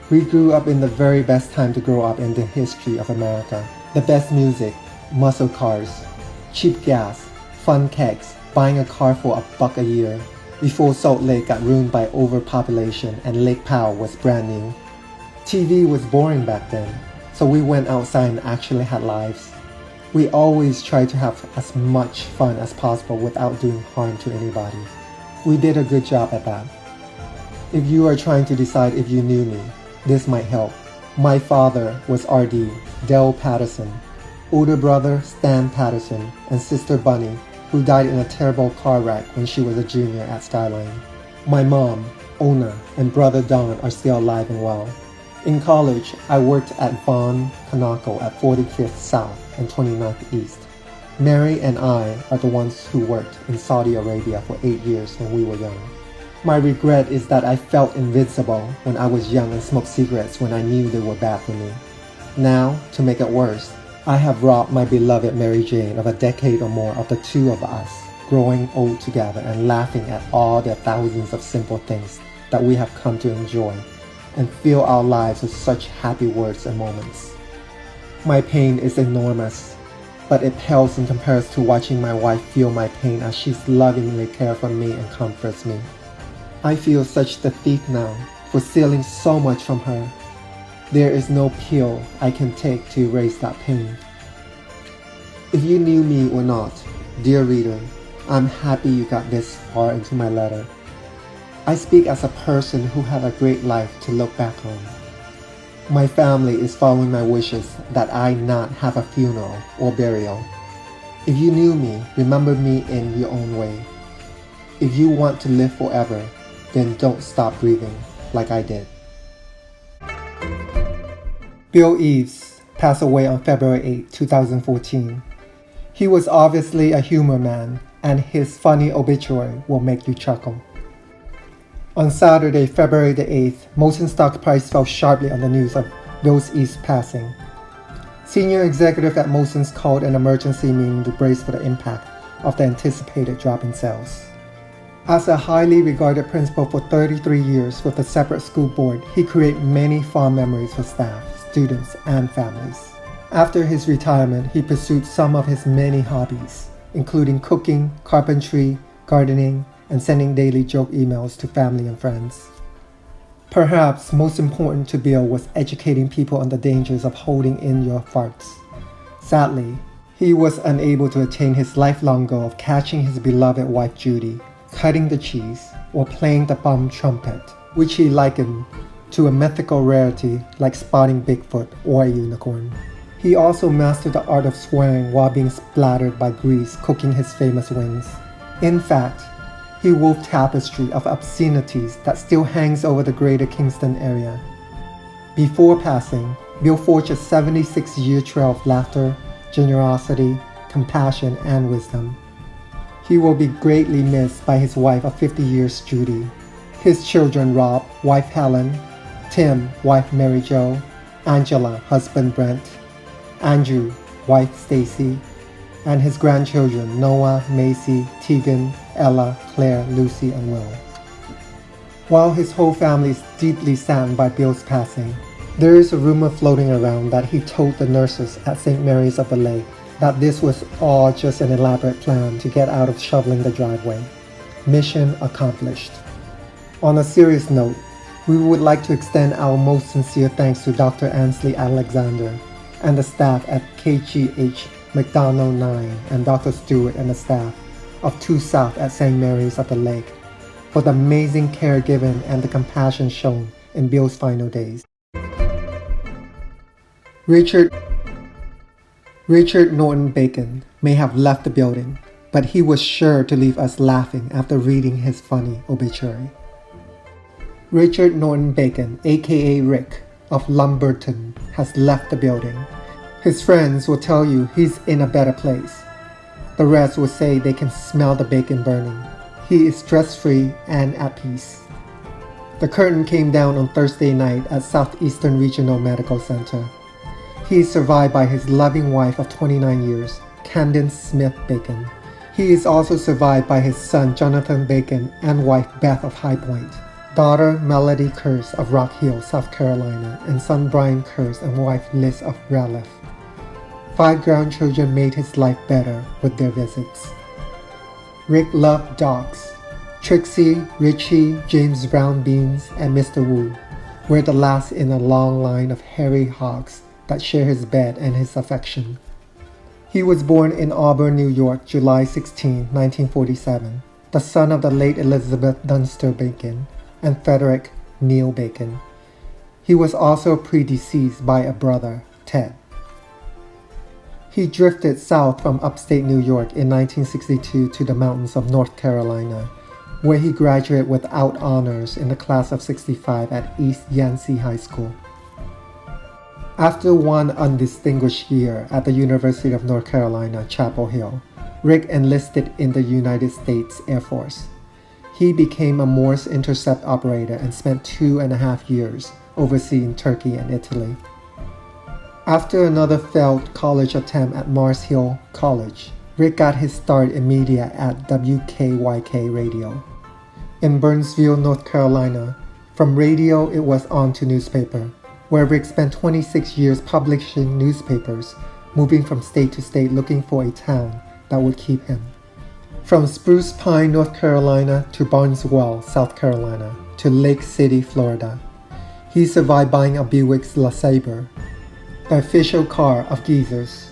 we grew up in the very best time to grow up in the history of America. The best music, muscle cars, cheap gas, fun kegs, buying a car for $1 a year, before Salt Lake got ruined by overpopulation and Lake Powell was brand new. TV was boring back then, so we went outside and actually had lives. We always tried to have as much fun as possible without doing harm to anybody. We did a good job at that. If you are trying to decide if you knew me, this might help. My father was R.D. Val Patterson, older brother Stan Patterson, and sister Bunny, who died in a terrible car wreck when she was a junior at Skyline. My mom, Ona, and brother Don are still alive and well. In college, I worked at Von Kanako at 45th South and 29th East. Mary and I are the ones who worked in Saudi Arabia for 8 years when we were young. My regret is that I felt invincible when I was young and smoked cigarettes when I knew they were bad for me. Now, to make it worse, I have robbed my beloved Mary Jane of a decade or more of the two of us, growing old together and laughing at all the thousands of simple things that we have come to enjoy and fill our lives with such happy words and moments. My pain is enormous, but it pales in comparison to watching my wife feel my pain as she lovingly cares for me and comforts me. I feel such defeat now for stealing so much from her. There is no pill I can take to erase that pain. If you knew me or not, dear reader, I'm happy you got this far into my letter. I speak as a person who had a great life to look back on. My family is following my wishes that I not have a funeral or burial. If you knew me, remember me in your own way. If you want to live forever, then don't stop breathing like I did. Bill Eves passed away on February 8, 2014. He was obviously a humor man, and his funny obituary will make you chuckle. On Saturday, February the 8th, Motion stock price fell sharply on the news of Bill Eves' passing. Senior executive at Motion's called an emergency meeting to brace for the impact of the anticipated drop in sales. As a highly regarded principal for 33 years with a separate school board, he created many fond memories for staff, students, and families. After his retirement, he pursued some of his many hobbies, including cooking, carpentry, gardening, and sending daily joke emails to family and friends. Perhaps most important to Bill was educating people on the dangers of holding in your farts. Sadly, he was unable to attain his lifelong goal of catching his beloved wife Judy, cutting the cheese, or playing the bum trumpet, which he likened to a mythical rarity like spotting Bigfoot or a unicorn. He also mastered the art of swearing while being splattered by grease cooking his famous wings. In fact, he wove tapestry of obscenities that still hangs over the greater Kingston area. Before passing, Bill forged a 76-year trail of laughter, generosity, compassion, and wisdom. He will be greatly missed by his wife of 50 years, Judy, his children Rob, wife Helen, Tim, wife Mary Jo, Angela, husband Brent, Andrew, wife Stacy, and his grandchildren Noah, Macy, Tegan, Ella, Claire, Lucy, and Will. While his whole family is deeply saddened by Bill's passing, there is a rumor floating around that he told the nurses at St. Mary's of the Lake that this was all just an elaborate plan to get out of shoveling the driveway. Mission accomplished. On a serious note, we would like to extend our most sincere thanks to Dr. Ansley Alexander and the staff at KGH McDonald 9 and Dr. Stewart and the staff of 2 South at St. Mary's of the Lake for the amazing care given and the compassion shown in Bill's final days. Richard Norton Bacon may have left the building, but he was sure to leave us laughing after reading his funny obituary. Richard Norton Bacon, aka Rick, of Lumberton, has left the building. His friends will tell you he's in a better place. The rest will say they can smell the bacon burning. He is stress-free and at peace. The curtain came down on Thursday night at Southeastern Regional Medical Center. He is survived by his loving wife of 29 years, Candace Smith Bacon. He is also survived by his son Jonathan Bacon and wife Beth of High Point, daughter Melody Curse of Rock Hill, South Carolina, and son Brian Curse and wife Liz of Raleigh. 5 grandchildren made his life better with their visits. Rick loved dogs. Trixie, Richie, James Brown Beans, and Mr. Wu were the last in a long line of hairy hogs that share his bed and his affection. He was born in Auburn, New York, July 16, 1947, the son of the late Elizabeth Dunster Bacon and Frederick Neil Bacon. He was also predeceased by a brother, Ted. He drifted south from upstate New York in 1962 to the mountains of North Carolina, where he graduated without honors in the class of 65 at East Yancey High School. After one undistinguished year at the University of North Carolina, Chapel Hill, Rick enlisted in the United States Air Force. He became a Morse intercept operator and spent 2.5 years overseeing Turkey and Italy. After another failed college attempt at Mars Hill College, Rick got his start in media at WKYK Radio. In Burnsville, North Carolina, from radio it was on to newspaper, where Rick spent 26 years publishing newspapers, moving from state to state looking for a town that would keep him. From Spruce Pine, North Carolina to Barnesville, South Carolina to Lake City, Florida, he survived buying a Buick LeSabre, the official car of geezers,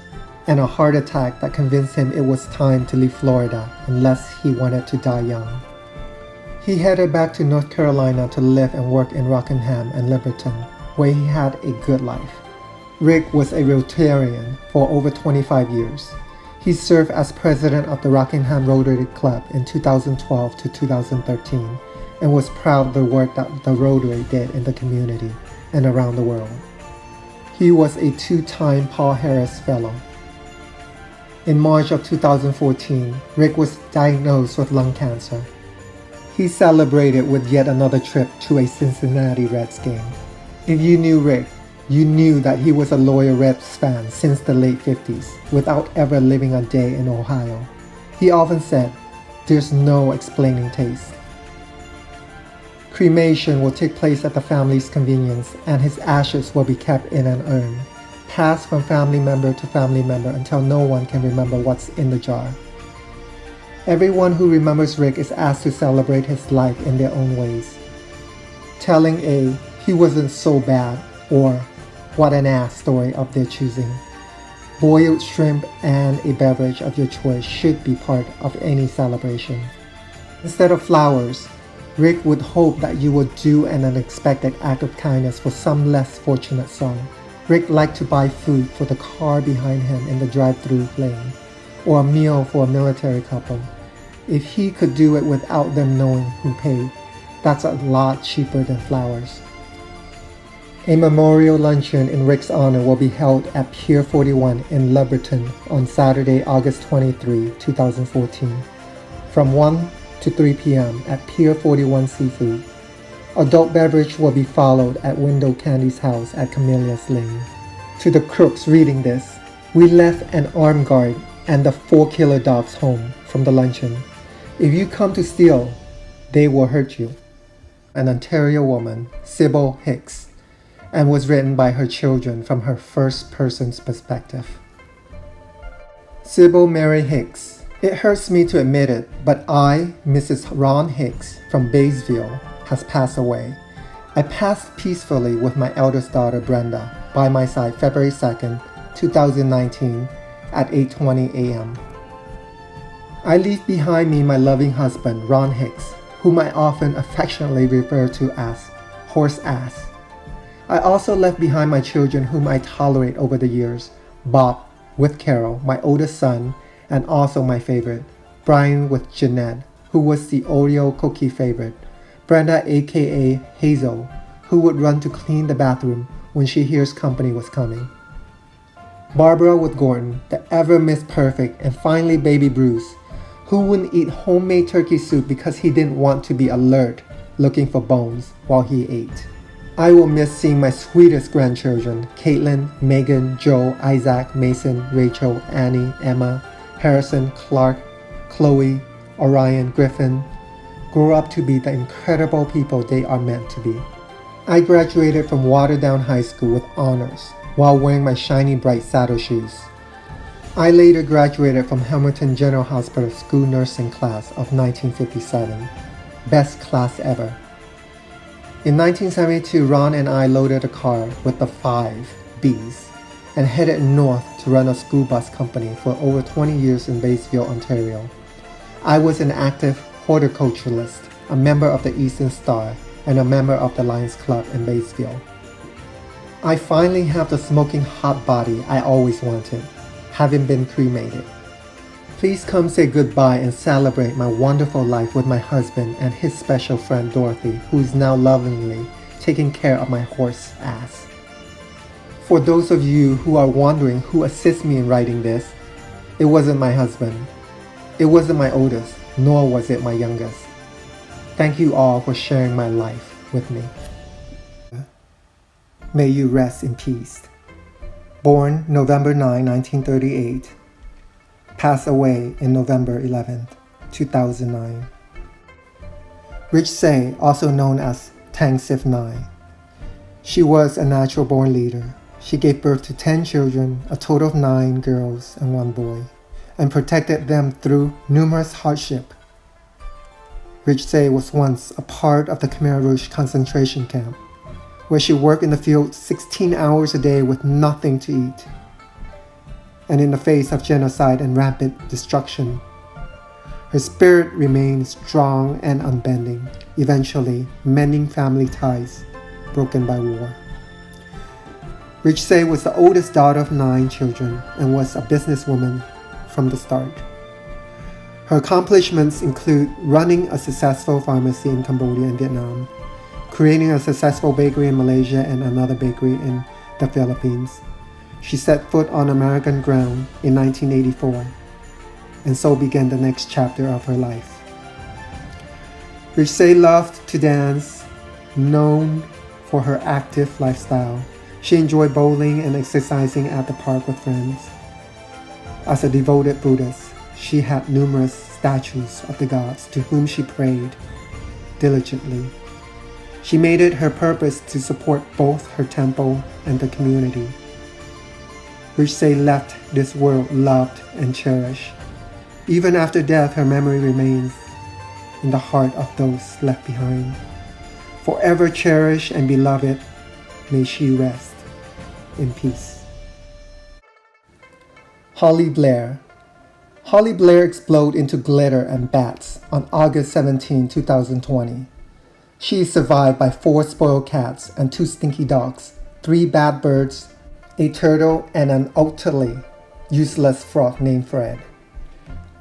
and a heart attack that convinced him it was time to leave Florida unless he wanted to die young. He headed back to North Carolina to live and work in Rockingham and Liberton, where he had a good life. Rick was a Rotarian for over 25 years. He served as president of the Rockingham Rotary Club in 2012 to 2013 and was proud of the work that the Rotary did in the community and around the world. He was a 2-time Paul Harris Fellow. In March of 2014, Rick was diagnosed with lung cancer. He celebrated with yet another trip to a Cincinnati Reds game. If you knew Rick, you knew that he was a loyal Reds fan since the late 50s, without ever living a day in Ohio. He often said, "There's no explaining taste." Cremation will take place at the family's convenience, and his ashes will be kept in an urn, passed from family member to family member until no one can remember what's in the jar. Everyone who remembers Rick is asked to celebrate his life in their own ways, telling a "he wasn't so bad" or "what an ass" story of their choosing. Boiled shrimp and a beverage of your choice should be part of any celebration. Instead of flowers, Rick would hope that you would do an unexpected act of kindness for some less fortunate soul. Rick liked to buy food for the car behind him in the drive-through lane, or a meal for a military couple. if he could do it without them knowing who paid. That's a lot cheaper than flowers. A memorial luncheon in Rick's honor will be held at Pier 41 in Lumberton on Saturday, August 23, 2014, from 1 to 3 p.m. at Pier 41 Seafood. Adult beverage will be followed at Window Candy's house at Camellias Lane. To the crooks reading this, we left an armed guard and the 4 killer dogs home from the luncheon. If you come to steal, they will hurt you. An Ontario woman, Sybil Hicks, and was written by her children from her first person's perspective. Sybil Mary Hicks. It hurts me to admit it, but I, Mrs. Ron Hicks from Batesville, has passed away. I passed peacefully with my eldest daughter Brenda by my side February 2nd, 2019 at 8:20 a.m. I leave behind me my loving husband Ron Hicks, whom I often affectionately refer to as Horse Ass. I also left behind my children whom I tolerate over the years, Bob with Carol, my oldest son, and also my favorite, Brian with Jeanette, who was the Oreo cookie favorite, Brenda aka Hazel, who would run to clean the bathroom when she hears company was coming, Barbara with Gordon, the ever Miss Perfect, and finally baby Bruce, who wouldn't eat homemade turkey soup because he didn't want to be alert looking for bones while he ate. I will miss seeing my sweetest grandchildren, Caitlin, Megan, Joe, Isaac, Mason, Rachel, Annie, Emma, Harrison, Clark, Chloe, Orion, Griffin, grow up to be the incredible people they are meant to be. I graduated from Waterdown High School with honors while wearing my shiny bright saddle shoes. I later graduated from Hamilton General Hospital School Nursing class of 1957, best class ever. In 1972, Ron and I loaded a car with the 5 Bs and headed north to run a school bus company for over 20 years in Batesville, Ontario. I was an active horticulturalist, a member of the Eastern Star, and a member of the Lions Club in Batesville. I finally have the smoking hot body I always wanted, having been cremated. Please come say goodbye and celebrate my wonderful life with my husband and his special friend Dorothy, who is now lovingly taking care of my horse ass. For those of you who are wondering who assists me in writing this, it wasn't my husband. It wasn't my oldest, nor was it my youngest. Thank you all for sharing my life with me. May you rest in peace. Born November 9, 1938. Passed away in November 11, 2009. Rich Say, also known as Tang Sif Nai. She was a natural-born leader. She gave birth to 10 children, a total of 9 girls and 1 boy, and protected them through numerous hardship. Rich Say was once a part of the Khmer Rouge concentration camp, where she worked in the field 16 hours a day with nothing to eat. And in the face of genocide and rampant destruction, her spirit remained strong and unbending, eventually mending family ties broken by war. Rich Say was the oldest daughter of 9 children and was a businesswoman from the start. Her accomplishments include running a successful pharmacy in Cambodia and Vietnam, creating a successful bakery in Malaysia and another bakery in the Philippines. She set foot on American ground in 1984, and so began the next chapter of her life. Rich Say loved to dance, known for her active lifestyle. She enjoyed bowling and exercising at the park with friends. As a devoted Buddhist, she had numerous statues of the gods to whom she prayed diligently. She made it her purpose to support both her temple and the community. Rich Say left this world loved and cherished. Even after death, her memory remains in the heart of those left behind. Forever cherished and beloved, may she rest in peace. Holly Blair. Holly Blair exploded into glitter and bats on August 17, 2020. She is survived by 4 spoiled cats and 2 stinky dogs, 3 bad birds, a turtle, and an utterly useless frog named Fred.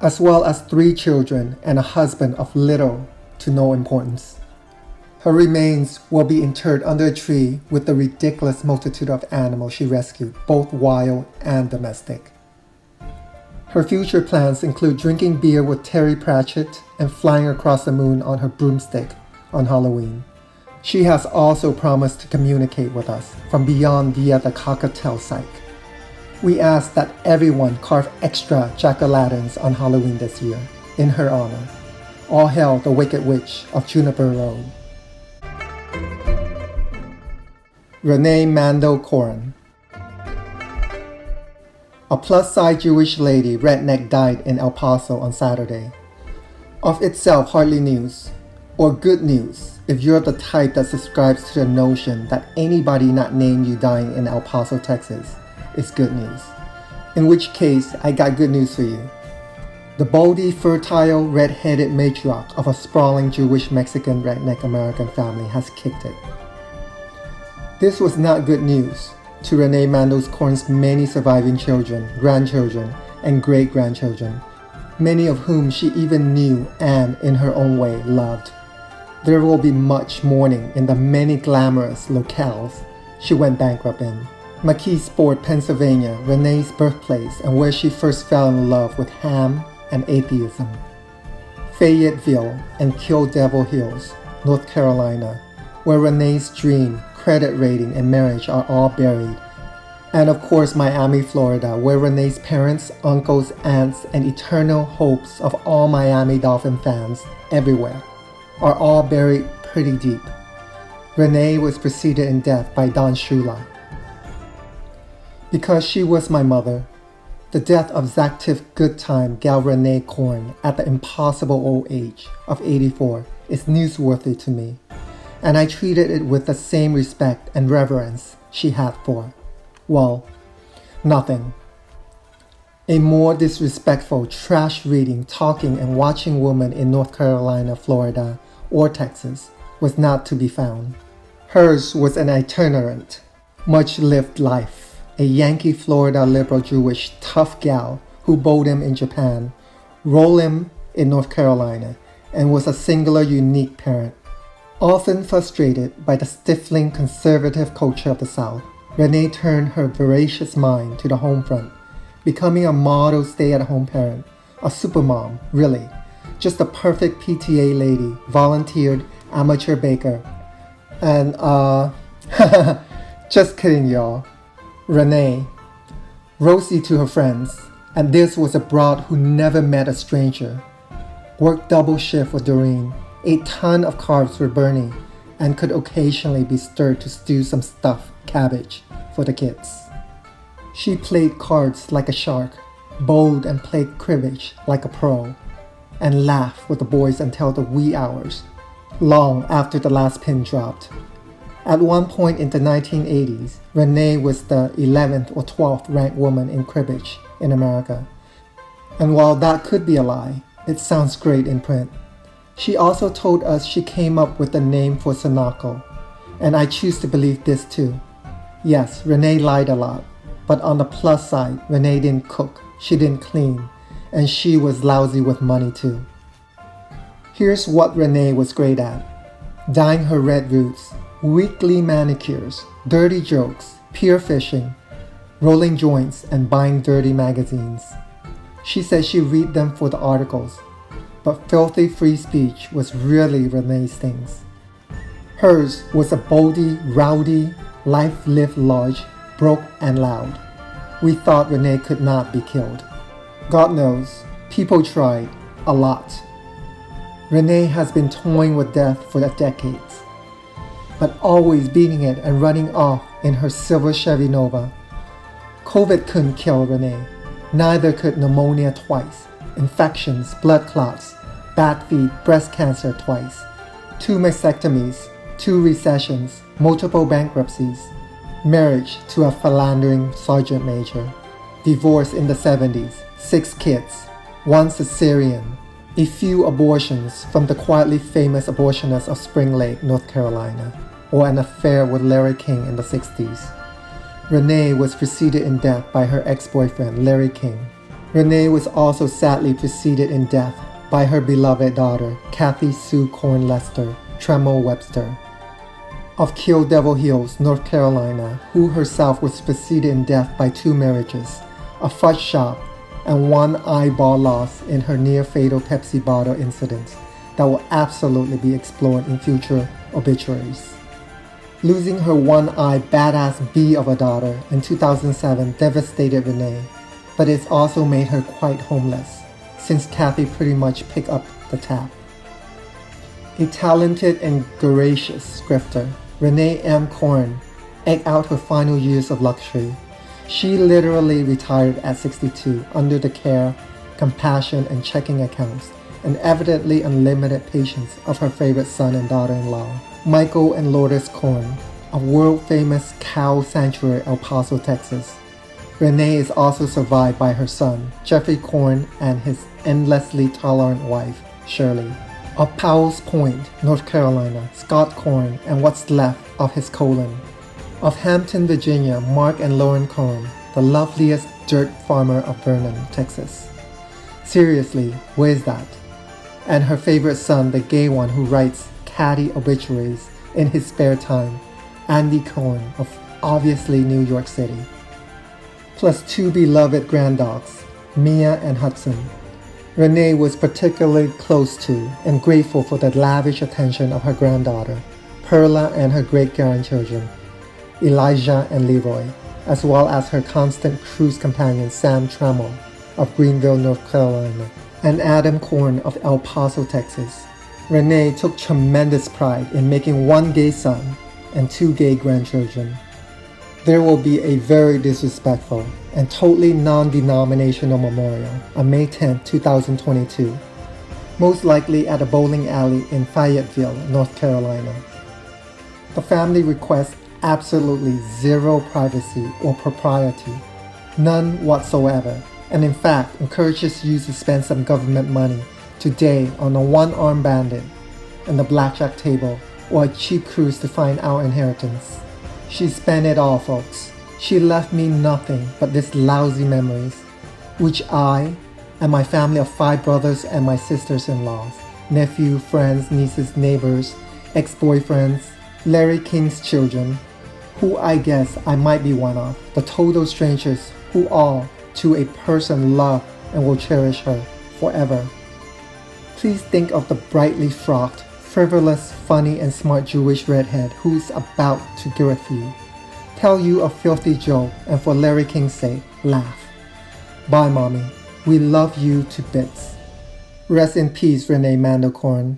as well as 3 children and a husband of little to no importance. Her remains will be interred under a tree with the ridiculous multitude of animals she rescued, both wild and domestic. Her future plans include drinking beer with Terry Pratchett and flying across the moon on her broomstick on Halloween. She has also promised to communicate with us from beyond via the cockatiel psych. We ask that everyone carve extra jack-o'-lanterns on Halloween this year, in her honor. All hail the Wicked Witch of Juniper Road. Renay Mandel Corren. A plus-size Jewish lady redneck died in El Paso on Saturday. Of itself hardly news, or good news if you're the type that subscribes to the notion that anybody not named you dying in El Paso, Texas is good news. In which case, I got good news for you. The baldy, fertile, red-headed matriarch of a sprawling Jewish-Mexican redneck American family has kicked it. This was not good news to Renay Mandel Corren's many surviving children, grandchildren, and great-grandchildren, many of whom she even knew and, in her own way, loved. There will be much mourning in the many glamorous locales she went bankrupt in. McKeesport, Pennsylvania, Renay's birthplace and where she first fell in love with ham and atheism. Fayetteville and Kill Devil Hills, North Carolina, where Renay's dream, credit rating, and marriage are all buried. And of course Miami, Florida, where Renay's parents, uncles, aunts, and eternal hopes of all Miami Dolphin fans everywhere are all buried pretty deep. Renay was preceded in death by Don Shula. Because she was my mother, the death of Zactive Goodtime gal Renay Corren at the impossible old age of 84 is newsworthy to me, and I treated it with the same respect and reverence she had for, well, nothing. A more disrespectful, trash-reading, talking, and watching woman in North Carolina, Florida, or Texas was not to be found. Hers was an itinerant, much-lived life, a Yankee Florida liberal Jewish tough gal who bowed him in Japan, rolled him in North Carolina, and was a singular unique parent. Often frustrated by the stifling conservative culture of the South, Renay turned her voracious mind to the home front, becoming a model stay-at-home parent, a supermom, really. Just a perfect PTA lady, volunteered amateur baker, and just kidding y'all. Renay, Rosie to her friends, and this was a broad who never met a stranger. Worked double shift with Doreen, ate ton of carbs with Bernie, and could occasionally be stirred to stew some stuffed cabbage for the kids. She played cards like a shark, bowled and played cribbage like a pro, and laughed with the boys until the wee hours, long after the last pin dropped. At one point in the 1980s, Renay was the 11th or 12th ranked woman in cribbage in America. And while that could be a lie, it sounds great in print. She also told us she came up with the name for Sunoco, and I choose to believe this too. Yes, Renay lied a lot, but on the plus side, Renay didn't cook, she didn't clean, and she was lousy with money too. Here's what Renay was great at: dyeing her red roots, weekly manicures, dirty jokes, pier fishing, rolling joints, and buying dirty magazines. She said she read them for the articles, but filthy free speech was really Renay's things. Hers was a boldy, rowdy, life lived large, broke and loud. We thought Renay could not be killed. God knows, people tried, a lot. Renay has been toying with death for decades, but always beating it and running off in her silver Chevy Nova. COVID couldn't kill Renay, neither could pneumonia twice, infections, blood clots, bad feet, breast cancer twice, 2 mastectomies, 2 recessions, multiple bankruptcies, marriage to a philandering sergeant major, divorce in the 70s, 6 kids, 1 cesarean, a few abortions from the quietly famous abortionist of Spring Lake, North Carolina, or an affair with Larry King in the 60s. Renay was preceded in death by her ex-boyfriend, Larry King, Renay was also sadly preceded in death by her beloved daughter, Kathy Sue Corren Lester Tremel Webster, of Kill Devil Hills, North Carolina, who herself was preceded in death by 2 marriages, a fudge shop, and 1 eyeball loss in her near-fatal Pepsi bottle incident that will absolutely be explored in future obituaries. Losing her one-eye badass bee of a daughter in 2007 devastated Renay, but it's also made her quite homeless, since Kathy pretty much picked up the tab. A talented and gracious grifter, Renay M. Corren egged out her final years of luxury. She literally retired at 62 under the care, compassion, and checking accounts, and evidently unlimited patience of her favorite son and daughter-in-law, Michael and Lourdes Corren, of world-famous cow sanctuary El Paso, Texas. Renay is also survived by her son, Jeffrey Corren, and his endlessly tolerant wife, Shirley. Of Powell's Point, North Carolina, Scott Corren and what's left of his colon. Of Hampton, Virginia, Mark and Lauren Corren, the loveliest dirt farmer of Vernon, Texas. Seriously, where's that? And her favorite son, the gay one who writes catty obituaries in his spare time, Andy Corren of obviously New York City. Plus 2 beloved granddogs, Mia and Hudson. Renay was particularly close to and grateful for the lavish attention of her granddaughter, Perla, and her great-grandchildren, Elijah and Leroy, as well as her constant cruise companion Sam Trammell of Greenville, North Carolina, and Adam Corren of El Paso, Texas. Renay took tremendous pride in making 1 gay son and 2 gay grandchildren. There will be a very disrespectful and totally non-denominational memorial on May 10, 2022, most likely at a bowling alley in Fayetteville, North Carolina. The family requests absolutely zero privacy or propriety, none whatsoever, and in fact encourages you to spend some government money today on a one-armed bandit and the blackjack table or a cheap cruise to find our inheritance. She spent it all, folks. She left me nothing but these lousy memories, which I and my family of 5 brothers and my sisters-in-laws, nephew, friends, nieces, neighbors, ex-boyfriends, Larry King's children, who I guess I might be one of, the total strangers who all, to a person, love and will cherish her forever. Please think of the brightly frocked, frivolous, funny, and smart Jewish redhead who's about to griff you, tell you a filthy joke, and for Larry King's sake, laugh. Bye, Mommy. We love you to bits. Rest in peace, Renay Mandel Corren.